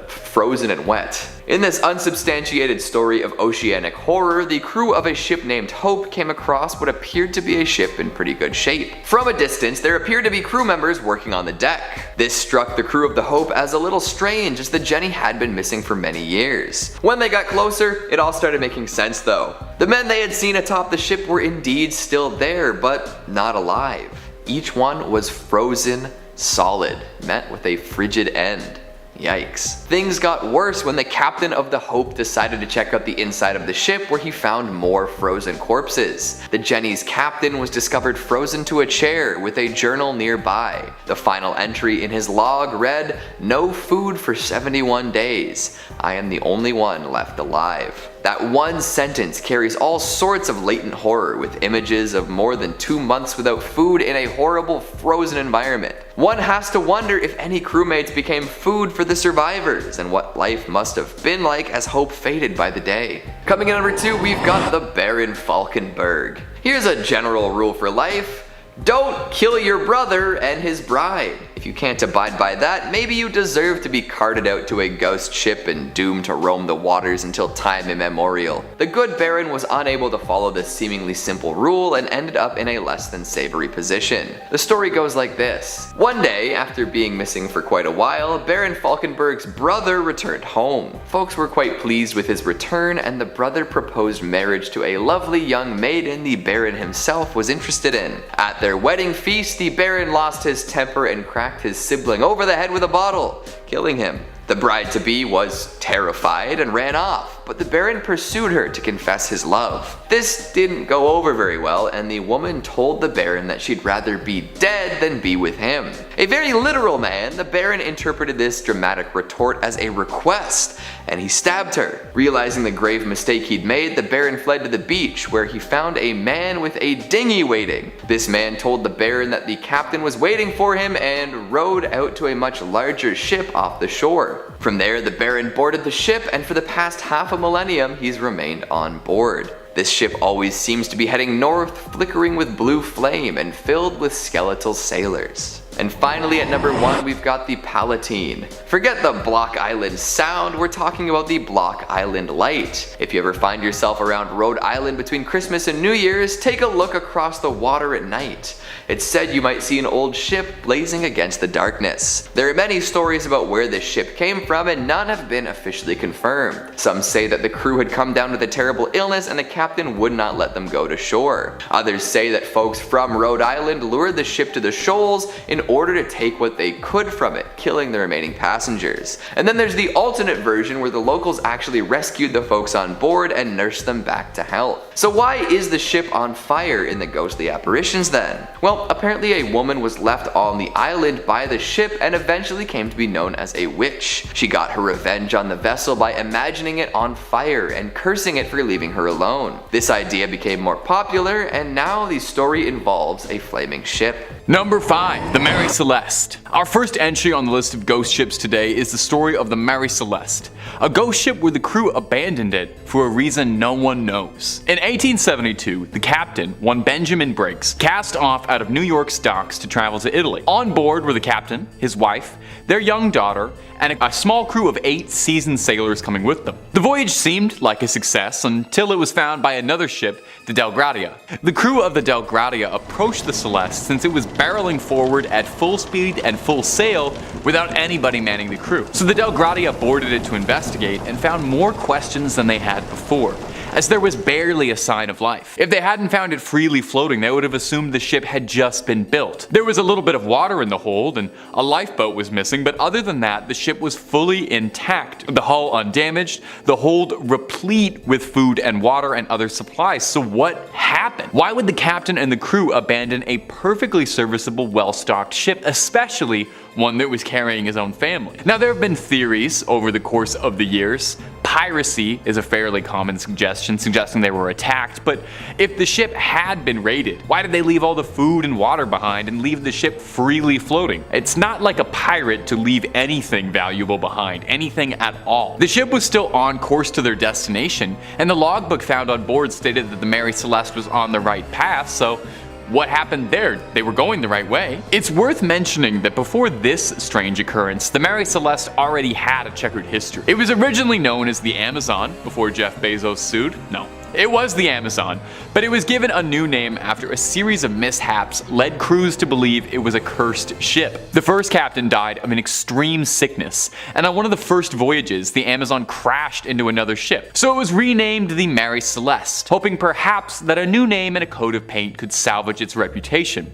frozen and wet. In this unsubstantiated story of oceanic horror, the crew of a ship named Hope came across what appeared to be a ship in pretty good shape. From a distance, there appeared to be crew members working on the deck. This struck the crew of the Hope as a little strange, as the Jenny had been missing for many years. When they got closer, it all started making sense though. The men they had seen atop the ship were indeed still there, but not alive. Each one was frozen solid, met with a frigid end. Yikes. Things got worse when the captain of the Hope decided to check out the inside of the ship, where he found more frozen corpses. The Jenny's captain was discovered frozen to a chair with a journal nearby. The final entry in his log read, "No food for 71 days. I am the only one left alive." That one sentence carries all sorts of latent horror, with images of more than 2 months without food in a horrible frozen environment. One has to wonder if any crewmates became food for the survivors, and what life must have been like as Hope faded by the day. Coming in number 2, we've got the Baron Falkenberg. Here's a general rule for life. Don't kill your brother and his bride. If you can't abide by that, maybe you deserve to be carted out to a ghost ship and doomed to roam the waters until time immemorial. The good Baron was unable to follow this seemingly simple rule and ended up in a less than savory position. The story goes like this. One day, after being missing for quite a while, Baron Falkenberg's brother returned home. Folks were quite pleased with his return, and the brother proposed marriage to a lovely young maiden the Baron himself was interested in. At their wedding feast, the Baron lost his temper and cracked his sibling over the head with a bottle, killing him. The bride-to-be was terrified and ran off, but the Baron pursued her to confess his love. This didn't go over very well, and the woman told the Baron that she'd rather be dead than be with him. A very literal man, the Baron interpreted this dramatic retort as a request, and he stabbed her. Realizing the grave mistake he'd made, the Baron fled to the beach, where he found a man with a dinghy waiting. This man told the Baron that the captain was waiting for him and rowed out to a much larger ship off the shore. From there, the Baron boarded the ship, and for the past half a millennium, he's remained on board. This ship always seems to be heading north, flickering with blue flame and filled with skeletal sailors. And finally, at number 1, we've got the Palatine. Forget the Block Island sound, we're talking about the Block Island light. If you ever find yourself around Rhode Island between Christmas and New Year's, take a look across the water at night. It's said you might see an old ship blazing against the darkness. There are many stories about where this ship came from, and none have been officially confirmed. Some say that the crew had come down with a terrible illness and the captain would not let them go to shore. Others say that folks from Rhode Island lured the ship to the shoals in order to take what they could from it, killing the remaining passengers. And then there's the alternate version where the locals actually rescued the folks on board and nursed them back to health. So why is the ship on fire in the ghostly apparitions then? Well, apparently a woman was left on the island by the ship and eventually came to be known as a witch. She got her revenge on the vessel by imagining it on fire and cursing it for leaving her alone. This idea became more popular, and now the story involves a flaming ship. Number 5, the Mary Celeste. Our first entry on the list of ghost ships today is the story of the Mary Celeste, a ghost ship where the crew abandoned it for a reason no one knows. In 1872, the captain, one Benjamin Briggs, cast off out of New York's docks to travel to Italy. On board were the captain, his wife, their young daughter, and a small crew of 8 seasoned sailors coming with them. The voyage seemed like a success until it was found by another ship, the Del Gratia. The crew of the Del Gratia approached the Celeste since it was barreling forward at full speed and full sail without anybody manning the crew. So the Del Gratia boarded it to investigate and found more questions than they had before, as there was barely a sign of life. If they hadn't found it freely floating, they would have assumed the ship had just been built. There was a little bit of water in the hold and a lifeboat was missing, but other than that, the ship was fully intact. The hull undamaged, the hold replete with food and water and other supplies. So what happened? Why would the captain and the crew abandon a perfectly serviceable, well-stocked ship, especially one that was carrying his own family? Now, there have been theories over the course of the years. Piracy is a fairly common suggestion, suggesting they were attacked, but if the ship had been raided, why did they leave all the food and water behind and leave the ship freely floating? It's not like a pirate to leave anything valuable behind, anything at all. The ship was still on course to their destination, and the logbook found on board stated that the Mary Celeste was on the right path, so what happened there? They were going the right way. It's worth mentioning that before this strange occurrence, the Mary Celeste already had a checkered history. It was originally known as the Amazon before Jeff Bezos sued. No, it was the Amazon, but it was given a new name after a series of mishaps led crews to believe it was a cursed ship. The first captain died of an extreme sickness, and on one of the first voyages, the Amazon crashed into another ship. So it was renamed the Mary Celeste, hoping perhaps that a new name and a coat of paint could salvage its reputation.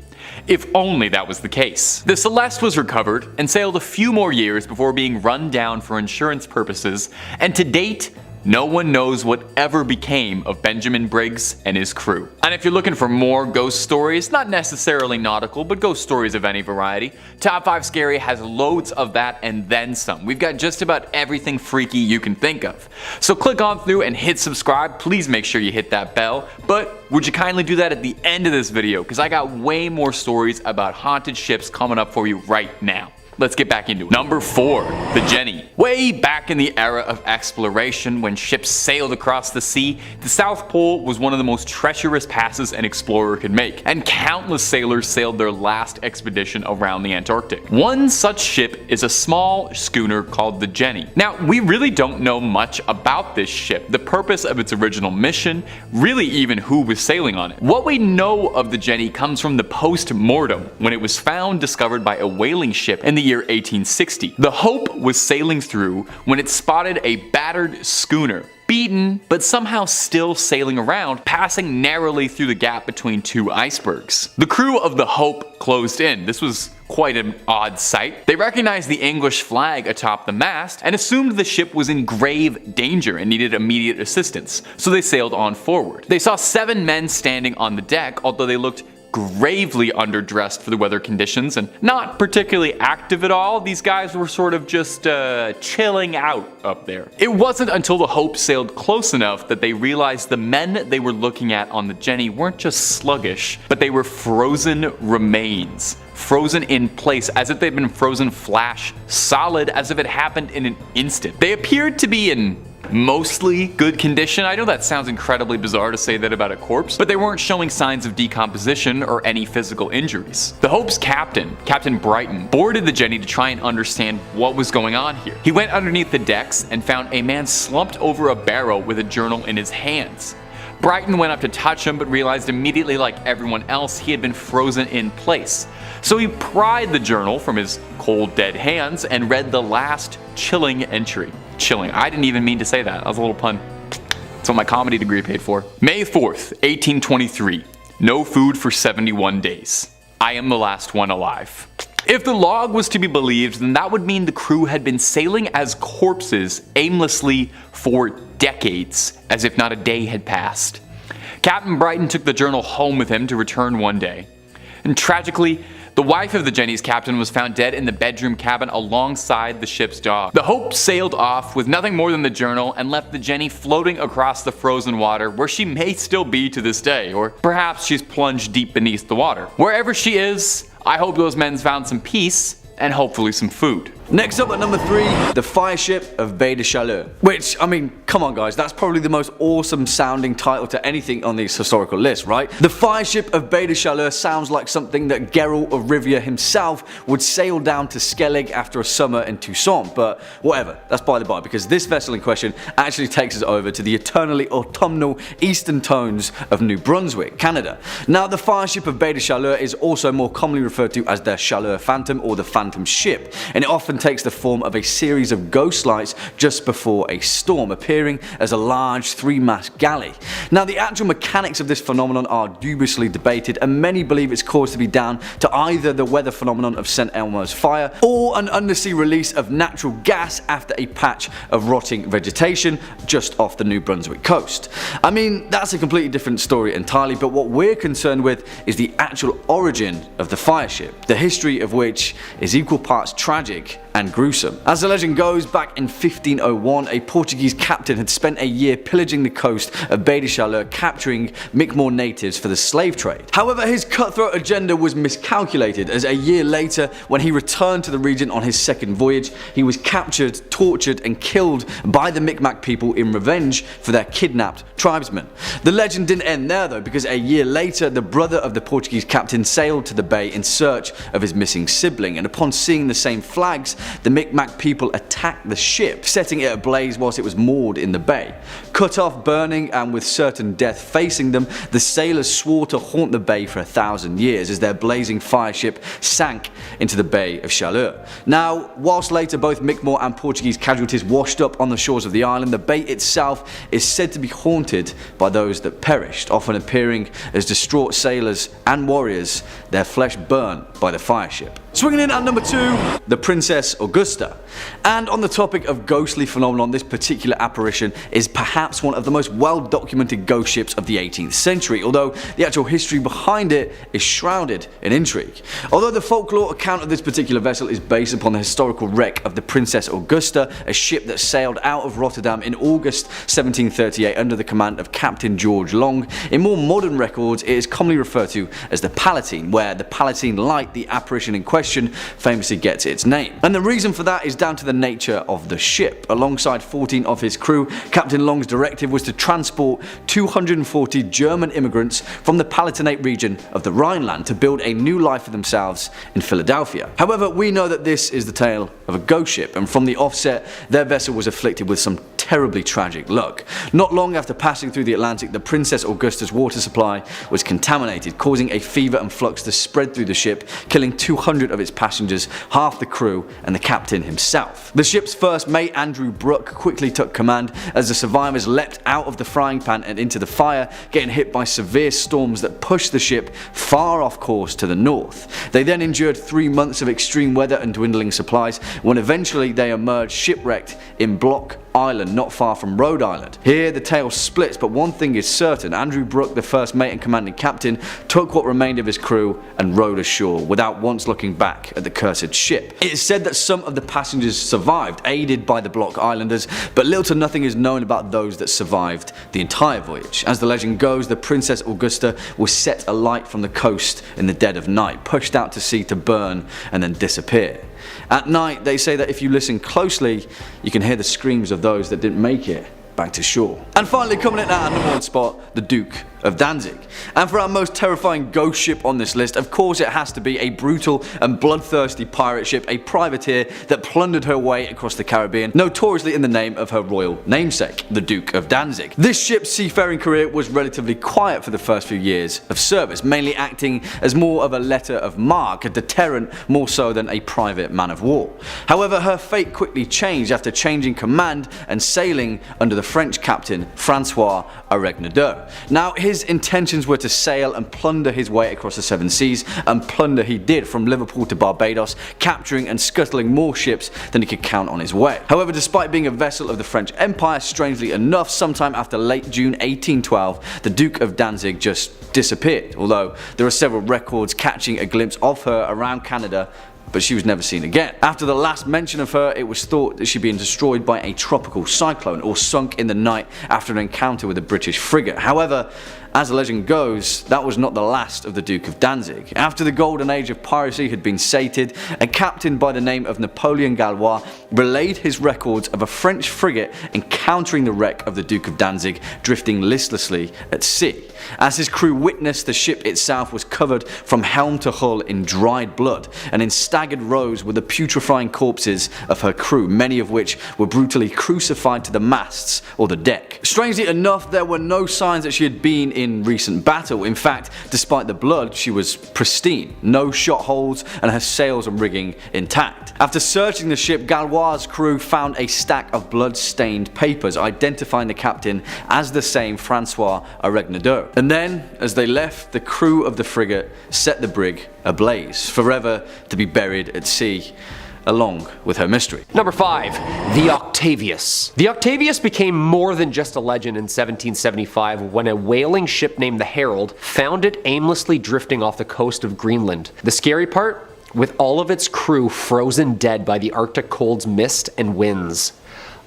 If only that was the case. The Celeste was recovered and sailed a few more years before being run down for insurance purposes, and to date, no one knows what ever became of Benjamin Briggs and his crew. And if you're looking for more ghost stories, not necessarily nautical, but ghost stories of any variety, Top 5 Scary has loads of that and then some. We've got just about everything freaky you can think of. So click on through and hit subscribe. Please make sure you hit that bell. But would you kindly do that at the end of this video, because I got way more stories about haunted ships coming up for you right now. Let's get back into it. Number 4, the Jenny. Way back in the era of exploration, when ships sailed across the sea, the South Pole was one of the most treacherous passes an explorer could make, and countless sailors sailed their last expedition around the Antarctic. One such ship is a small schooner called the Jenny. Now, we really don't know much about this ship, the purpose of its original mission, really even who was sailing on it. What we know of the Jenny comes from the post-mortem, when it was found discovered by a whaling ship in the year 1860. The Hope was sailing through when it spotted a battered schooner, beaten but somehow still sailing around, passing narrowly through the gap between two icebergs. The crew of the Hope closed in. This was quite an odd sight. They recognized the English flag atop the mast and assumed the ship was in grave danger and needed immediate assistance, so they sailed on forward. They saw 7 men standing on the deck, although they looked gravely underdressed for the weather conditions and not particularly active at all. These guys were sort of just chilling out up there. It wasn't until the Hope sailed close enough that they realized the men they were looking at on the Jenny weren't just sluggish, but they were frozen remains. Frozen in place, as if they'd been frozen flash solid, as if it happened in an instant. They appeared to be in mostly good condition. I know that sounds incredibly bizarre to say that about a corpse, but they weren't showing signs of decomposition or any physical injuries. The Hope's captain, Captain Brighton, boarded the Jenny to try and understand what was going on here. He went underneath the decks and found a man slumped over a barrow with a journal in his hands. Brighton went up to touch him, but realized immediately, like everyone else, he had been frozen in place. So he pried the journal from his cold, dead hands and read the last chilling entry. Chilling. I didn't even mean to say that. That was a little pun. That's what my comedy degree paid for. May 4th, 1823. No food for 71 days. I am the last one alive. If the log was to be believed, then that would mean the crew had been sailing as corpses aimlessly for decades, as if not a day had passed. Captain Brighton took the journal home with him to return one day. And tragically, the wife of the Jenny's captain was found dead in the bedroom cabin alongside the ship's dog. The Hope sailed off with nothing more than the journal and left the Jenny floating across the frozen water, where she may still be to this day, or perhaps she's plunged deep beneath the water. Wherever she is, I hope those men found some peace and hopefully some food. Next up at number 3, the Fireship of Bay Chaleur. Which, I mean, come on guys, that's probably the most awesome sounding title to anything on these historical lists, right? The Fireship of Bay Chaleur sounds like something that Carroll of Rivia himself would sail down to Skellig after a summer in Toussaint, but whatever, that's by the by, because this vessel in question actually takes us over to the eternally autumnal eastern tones of New Brunswick, Canada. Now, the Fireship of Bay Chaleur is also more commonly referred to as the Chaleur Phantom or the Phantom Ship, and it often takes the form of a series of ghost lights just before a storm, appearing as a large 3-mast galley. Now, the actual mechanics of this phenomenon are dubiously debated, and many believe it's caused to be down to either the weather phenomenon of St. Elmo's fire or an undersea release of natural gas after a patch of rotting vegetation just off the New Brunswick coast. I mean, that's a completely different story entirely, but what we're concerned with is the actual origin of the fireship, the history of which is equal parts tragic and gruesome. As the legend goes, back in 1501, a Portuguese captain had spent a year pillaging the coast of Baie Chaleur, capturing Mi'kmaq natives for the slave trade. However, his cutthroat agenda was miscalculated, as a year later, when he returned to the region on his second voyage, he was captured, tortured and killed by the Mi'kmaq people in revenge for their kidnapped tribesmen. The legend didn't end there though, because a year later, the brother of the Portuguese captain sailed to the bay in search of his missing sibling, and upon seeing the same flags the Micmac people attacked the ship, setting it ablaze whilst it was moored in the bay. Cut off, burning, and with certain death facing them, the sailors swore to haunt the bay for 1,000 years as their blazing fireship sank into the Baie Chaleur. Now, whilst later both Mi'kmaq and Portuguese casualties washed up on the shores of the island, the bay itself is said to be haunted by those that perished, often appearing as distraught sailors and warriors, their flesh burnt by the fireship. Swinging in at number 2, the Princess Augusta. And on the topic of ghostly phenomenon, this particular apparition is perhaps one of the most well documented ghost ships of the 18th century, although the actual history behind it is shrouded in intrigue. Although the folklore account of this particular vessel is based upon the historical wreck of the Princess Augusta, a ship that sailed out of Rotterdam in August 1738 under the command of Captain George Long, in more modern records it is commonly referred to as the Palatine, where the Palatine Light, the apparition in question, famously gets its name. And the reason for that is down to the nature of the ship. Alongside 14 of his crew, Captain Long's directive was to transport 240 German immigrants from the Palatinate region of the Rhineland to build a new life for themselves in Philadelphia. However, we know that this is the tale of a ghost ship, and from the offset, their vessel was afflicted with some terribly tragic luck. Not long after passing through the Atlantic, the Princess Augusta's water supply was contaminated, causing a fever and flux to spread through the ship, killing 200 of its passengers, half the crew, and the captain himself. The ship's first mate, Andrew Brooke, quickly took command as the survivors leapt out of the frying pan and into the fire, getting hit by severe storms that pushed the ship far off course to the north. They then endured 3 months of extreme weather and dwindling supplies, when eventually they emerged shipwrecked in Block Island, not far from Rhode Island. Here the tale splits, but one thing is certain: Andrew Brooke, the first mate and commanding captain, took what remained of his crew and rowed ashore without once looking back at the cursed ship. It is said that some of the passengers survived, aided by the Block Islanders, but little to nothing is known about those that survived the entire voyage. As the legend goes, the Princess Augusta was set alight from the coast in the dead of night, pushed out to sea to burn and then disappear. At night, they say that if you listen closely, you can hear the screams of those that didn't make it back to shore. And finally, coming in at our number 1 spot, the Duke of Danzig. And for our most terrifying ghost ship on this list, of course it has to be a brutal and bloodthirsty pirate ship, a privateer that plundered her way across the Caribbean, notoriously in the name of her royal namesake, the Duke of Danzig. This ship's seafaring career was relatively quiet for the first few years of service, mainly acting as more of a letter of marque, a deterrent more so than a private man of war. However, her fate quickly changed after changing command and sailing under the French captain Francois Aregnadoux. Now, his intentions were to sail and plunder his way across the 7 seas, and plunder he did from Liverpool to Barbados, capturing and scuttling more ships than he could count on his way. However, despite being a vessel of the French Empire, strangely enough, sometime after late June 1812, the Duke of Danzig just disappeared, although there are several records catching a glimpse of her around Canada, but she was never seen again. After the last mention of her, it was thought that she'd been destroyed by a tropical cyclone or sunk in the night after an encounter with a British frigate. However, as the legend goes, that was not the last of the Duke of Danzig. After the golden age of piracy had been sated, a captain by the name of Napoleon Gallois relayed his records of a French frigate encountering the wreck of the Duke of Danzig drifting listlessly at sea. As his crew witnessed, the ship itself was covered from helm to hull in dried blood, and in staggered rows were the putrefying corpses of her crew, many of which were brutally crucified to the masts or the deck. Strangely enough, there were no signs that she had been in recent battle. In fact, despite the blood, she was pristine, no shot holes, and her sails and rigging intact. After searching the ship, Gallois' crew found a stack of blood-stained papers identifying the captain as the same Francois Aregnadoux. And then, as they left, the crew of the frigate set the brig ablaze, forever to be buried at sea, along with her mystery. Number 5, the Octavius. The Octavius became more than just a legend in 1775 when a whaling ship named the Herald found it aimlessly drifting off the coast of Greenland. The scary part? With all of its crew frozen dead by the Arctic cold's mist and winds.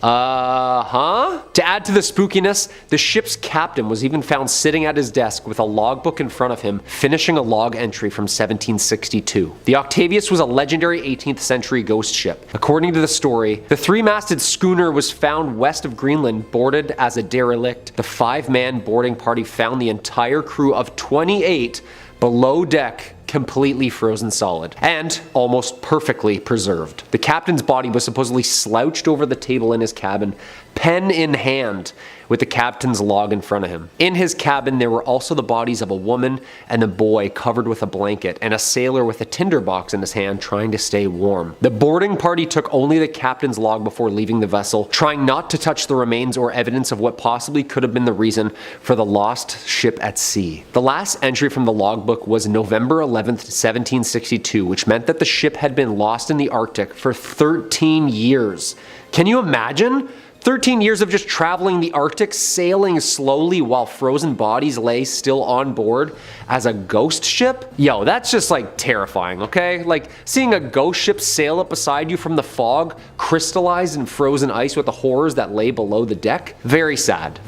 To add to the spookiness, the ship's captain was even found sitting at his desk with a logbook in front of him, finishing a log entry from 1762. The Octavius was a legendary 18th century ghost ship. According to the story, the 3-masted schooner was found west of Greenland, boarded as a derelict. The 5-man boarding party found the entire crew of 28 below deck, completely frozen solid, and almost perfectly preserved. The captain's body was supposedly slouched over the table in his cabin, pen in hand, with the captain's log in front of him. In his cabin, there were also the bodies of a woman and a boy covered with a blanket, and a sailor with a tinderbox in his hand trying to stay warm. The boarding party took only the captain's log before leaving the vessel, trying not to touch the remains or evidence of what possibly could have been the reason for the lost ship at sea. The last entry from the logbook was November 11th, 1762, which meant that the ship had been lost in the Arctic for 13 years. Can you imagine? 13 years of just traveling the Arctic, sailing slowly while frozen bodies lay still on board as a ghost ship? Yo, that's just like terrifying, okay? Like seeing a ghost ship sail up beside you from the fog, crystallized in frozen ice with the horrors that lay below the deck. Very sad,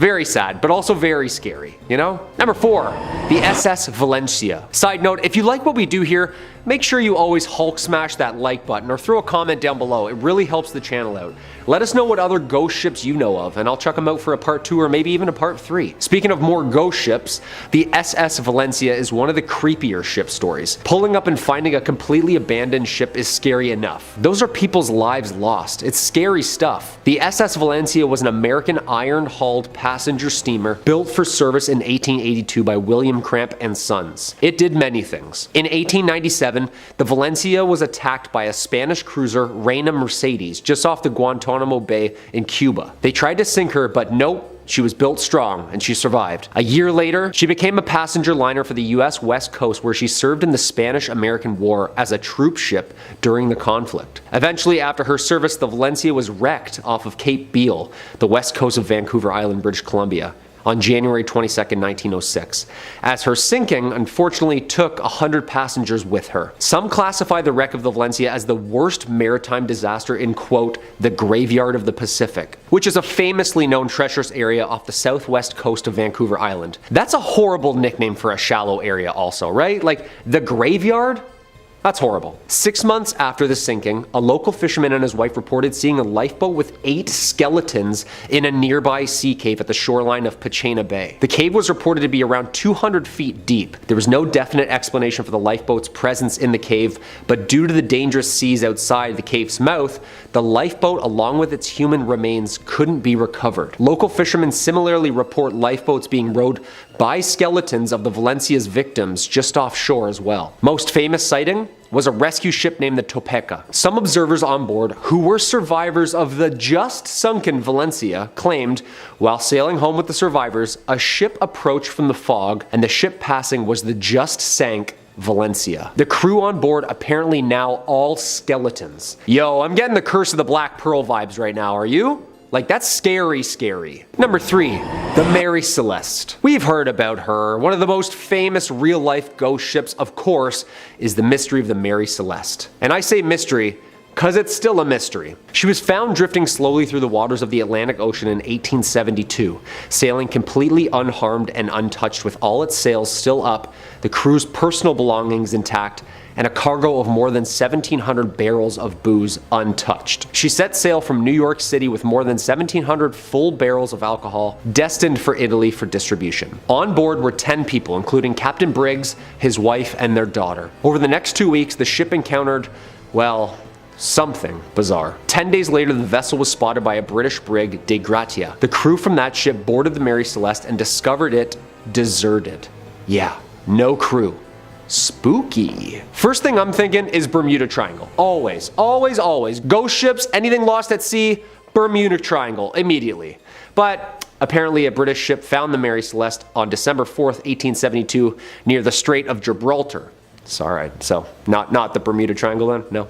but also very scary, you know? Number 4, the SS Valencia. Side note, if you like what we do here, make sure you always Hulk smash that like button or throw a comment down below. It really helps the channel out. Let us know what other ghost ships you know of, and I'll check them out for a part 2 or maybe even a part 3. Speaking of more ghost ships, the SS Valencia is one of the creepier ship stories. Pulling up and finding a completely abandoned ship is scary enough. Those are people's lives lost. It's scary stuff. The SS Valencia was an American iron-hulled passenger steamer built for service in 1882 by William Cramp and Sons. It did many things. In 1897, the Valencia was attacked by a Spanish cruiser, Reina Mercedes, just off the Guantanamo Bay in Cuba. They tried to sink her, but nope. She was built strong, and she survived. A year later, she became a passenger liner for the US West Coast, where she served in the Spanish-American War as a troop ship during the conflict. Eventually, after her service, the Valencia was wrecked off of Cape Beale, the west coast of Vancouver Island, British Columbia, on January 22nd, 1906, as her sinking unfortunately took 100 passengers with her. Some classify the wreck of the Valencia as the worst maritime disaster in, quote, the graveyard of the Pacific, which is a famously known treacherous area off the southwest coast of Vancouver Island. That's a horrible nickname for a shallow area also, right? Like, the graveyard? That's horrible. 6 months after the sinking, a local fisherman and his wife reported seeing a lifeboat with 8 skeletons in a nearby sea cave at the shoreline of Pachena Bay. The cave was reported to be around 200 feet deep. There was no definite explanation for the lifeboat's presence in the cave, but due to the dangerous seas outside the cave's mouth, the lifeboat along with its human remains couldn't be recovered. Local fishermen similarly report lifeboats being rowed by skeletons of the Valencia's victims just offshore as well. Most famous sighting was a rescue ship named the Topeka. Some observers on board, who were survivors of the just sunken Valencia, claimed, while sailing home with the survivors, a ship approached from the fog, and the ship passing was the just sank Valencia. The crew on board apparently now all skeletons. Yo, I'm getting the Curse of the Black Pearl vibes right now, are you? Like, that's scary, scary. Number 3, the Mary Celeste. We've heard about her. One of the most famous real-life ghost ships, of course, is the mystery of the Mary Celeste. And I say mystery because it's still a mystery. She was found drifting slowly through the waters of the Atlantic Ocean in 1872, sailing completely unharmed and untouched with all its sails still up, the crew's personal belongings intact, and a cargo of more than 1,700 barrels of booze untouched. She set sail from New York City with more than 1,700 full barrels of alcohol destined for Italy for distribution. On board were 10 people, including Captain Briggs, his wife, and their daughter. Over the next 2 weeks, the ship encountered, well, something bizarre. 10 days later, the vessel was spotted by a British brig, De Gratia. The crew from that ship boarded the Mary Celeste and discovered it deserted. Yeah, no crew. Spooky. First thing I'm thinking is Bermuda Triangle. Always, always, always. Ghost ships, anything lost at sea, Bermuda Triangle, immediately. But apparently a British ship found the Mary Celeste on December 4th, 1872, near the Strait of Gibraltar. It's alright, so not the Bermuda Triangle then? No?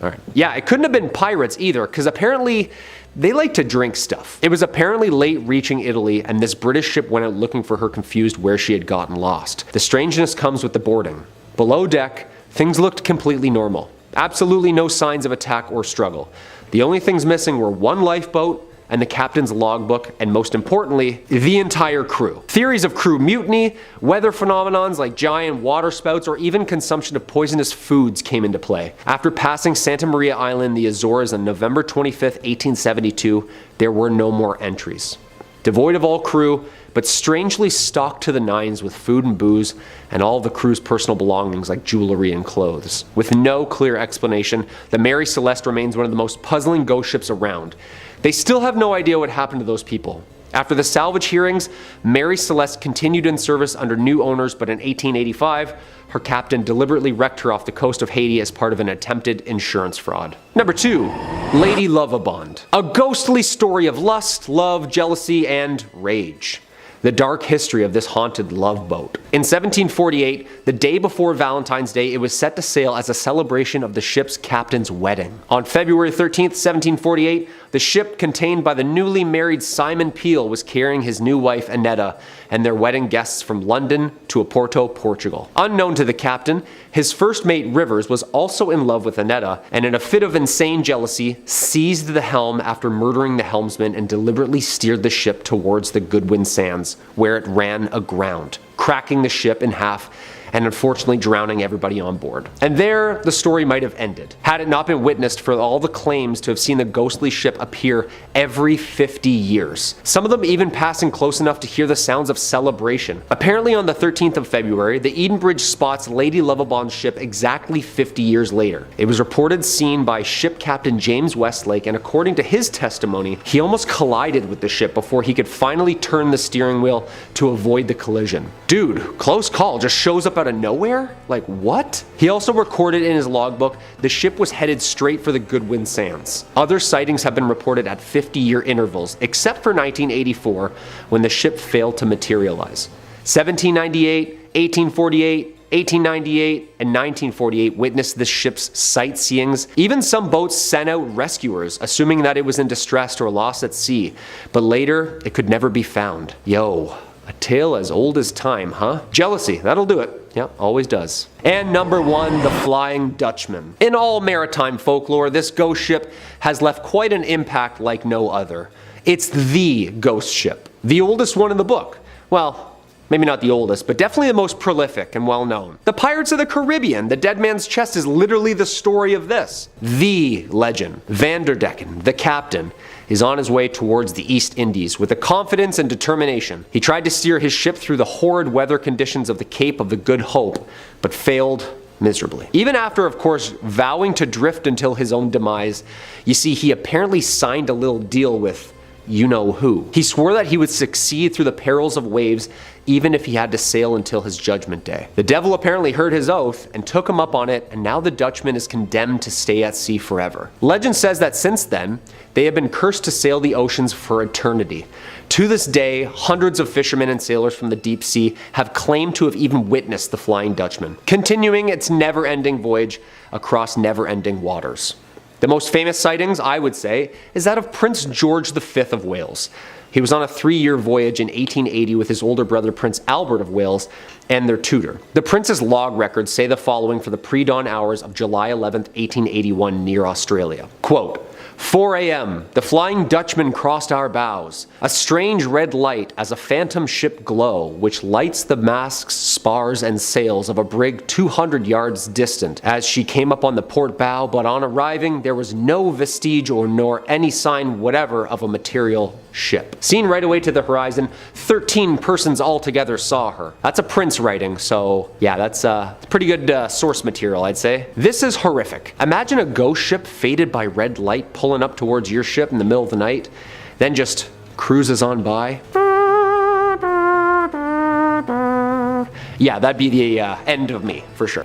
Alright. Yeah, it couldn't have been pirates either, because apparently they like to drink stuff. It was apparently late reaching Italy, and this British ship went out looking for her, confused where she had gotten lost. The strangeness comes with the boarding. Below deck, things looked completely normal. Absolutely no signs of attack or struggle. The only things missing were one lifeboat and the captain's logbook, and most importantly, the entire crew. Theories of crew mutiny, weather phenomenons like giant water spouts, or even consumption of poisonous foods came into play. After passing Santa Maria Island, the Azores, on November 25th, 1872, there were no more entries. devoid of all crew, but strangely stocked to the nines with food and booze and all of the crew's personal belongings like jewelry and clothes. With no clear explanation, the Mary Celeste remains one of the most puzzling ghost ships around. They still have no idea what happened to those people. After the salvage hearings, Mary Celeste continued in service under new owners, but in 1885, her captain deliberately wrecked her off the coast of Haiti as part of an attempted insurance fraud. Number 2. Lady Lovibond. A ghostly story of lust, love, jealousy, and rage. The dark history of this haunted love boat. In 1748, the day before Valentine's Day, it was set to sail as a celebration of the ship's captain's wedding. On February 13th, 1748, the ship contained by the newly married Simon Peel was carrying his new wife Annetta and their wedding guests from London to Oporto, Portugal. Unknown to the captain, his first mate Rivers was also in love with Annetta, and in a fit of insane jealousy, seized the helm after murdering the helmsman and deliberately steered the ship towards the Goodwin Sands, where it ran aground, cracking the ship in half and unfortunately drowning everybody on board. And there, the story might have ended, had it not been witnessed for all the claims to have seen the ghostly ship appear every 50 years. Some of them even passing close enough to hear the sounds of celebration. Apparently on the 13th of February, the Edenbridge spots Lady Lovibond's ship exactly 50 years later. It was reported seen by ship captain James Westlake, and according to his testimony, he almost collided with the ship before he could finally turn the steering wheel to avoid the collision. Dude, close call, just shows up out of nowhere? Like what? He also recorded in his logbook the ship was headed straight for the Goodwin Sands. Other sightings have been reported at 50-year intervals, except for 1984 when the ship failed to materialize. 1798, 1848, 1898, and 1948 witnessed this ship's sightseeings. Even some boats sent out rescuers, assuming that it was in distress or lost at sea, but later it could never be found. Yo, a tale as old as time, huh? Jealousy, that'll do it. Yep, always does. And number 1, the Flying Dutchman. In all maritime folklore, this ghost ship has left quite an impact like no other. It's the ghost ship, the oldest one in the book. Well, maybe not the oldest, but definitely the most prolific and well known. The Pirates of the Caribbean, the Dead Man's Chest, is literally the story of this. The legend, Vanderdecken, the captain, is on his way towards the East Indies with the confidence and determination. He tried to steer his ship through the horrid weather conditions of the Cape of the Good Hope, but failed miserably. Even after, of course, vowing to drift until his own demise, you see, he apparently signed a little deal with you-know-who. He swore that he would succeed through the perils of waves even if he had to sail until his judgment day. The devil apparently heard his oath and took him up on it, and now the Dutchman is condemned to stay at sea forever. Legend says that since then, they have been cursed to sail the oceans for eternity. To this day, hundreds of fishermen and sailors from the deep sea have claimed to have even witnessed the Flying Dutchman, continuing its never-ending voyage across never-ending waters. The most famous sightings, I would say, is that of Prince George V of Wales. He was on a 3-year voyage in 1880 with his older brother Prince Albert of Wales and their tutor. The prince's log records say the following for the pre-dawn hours of July 11th, 1881 near Australia. Quote, 4 a.m. The Flying Dutchman crossed our bows. A strange red light as a phantom ship glow, which lights the masts, spars, and sails of a brig 200 yards distant as she came up on the port bow, but on arriving there was no vestige or nor any sign whatever of a material ship. Seen right away to the horizon, 13 persons altogether saw her. That's a prince writing, so yeah, that's pretty good source material, I'd say. This is horrific. Imagine a ghost ship faded by red light pulling up towards your ship in the middle of the night, then just cruises on by. Yeah, that'd be the end of me, for sure.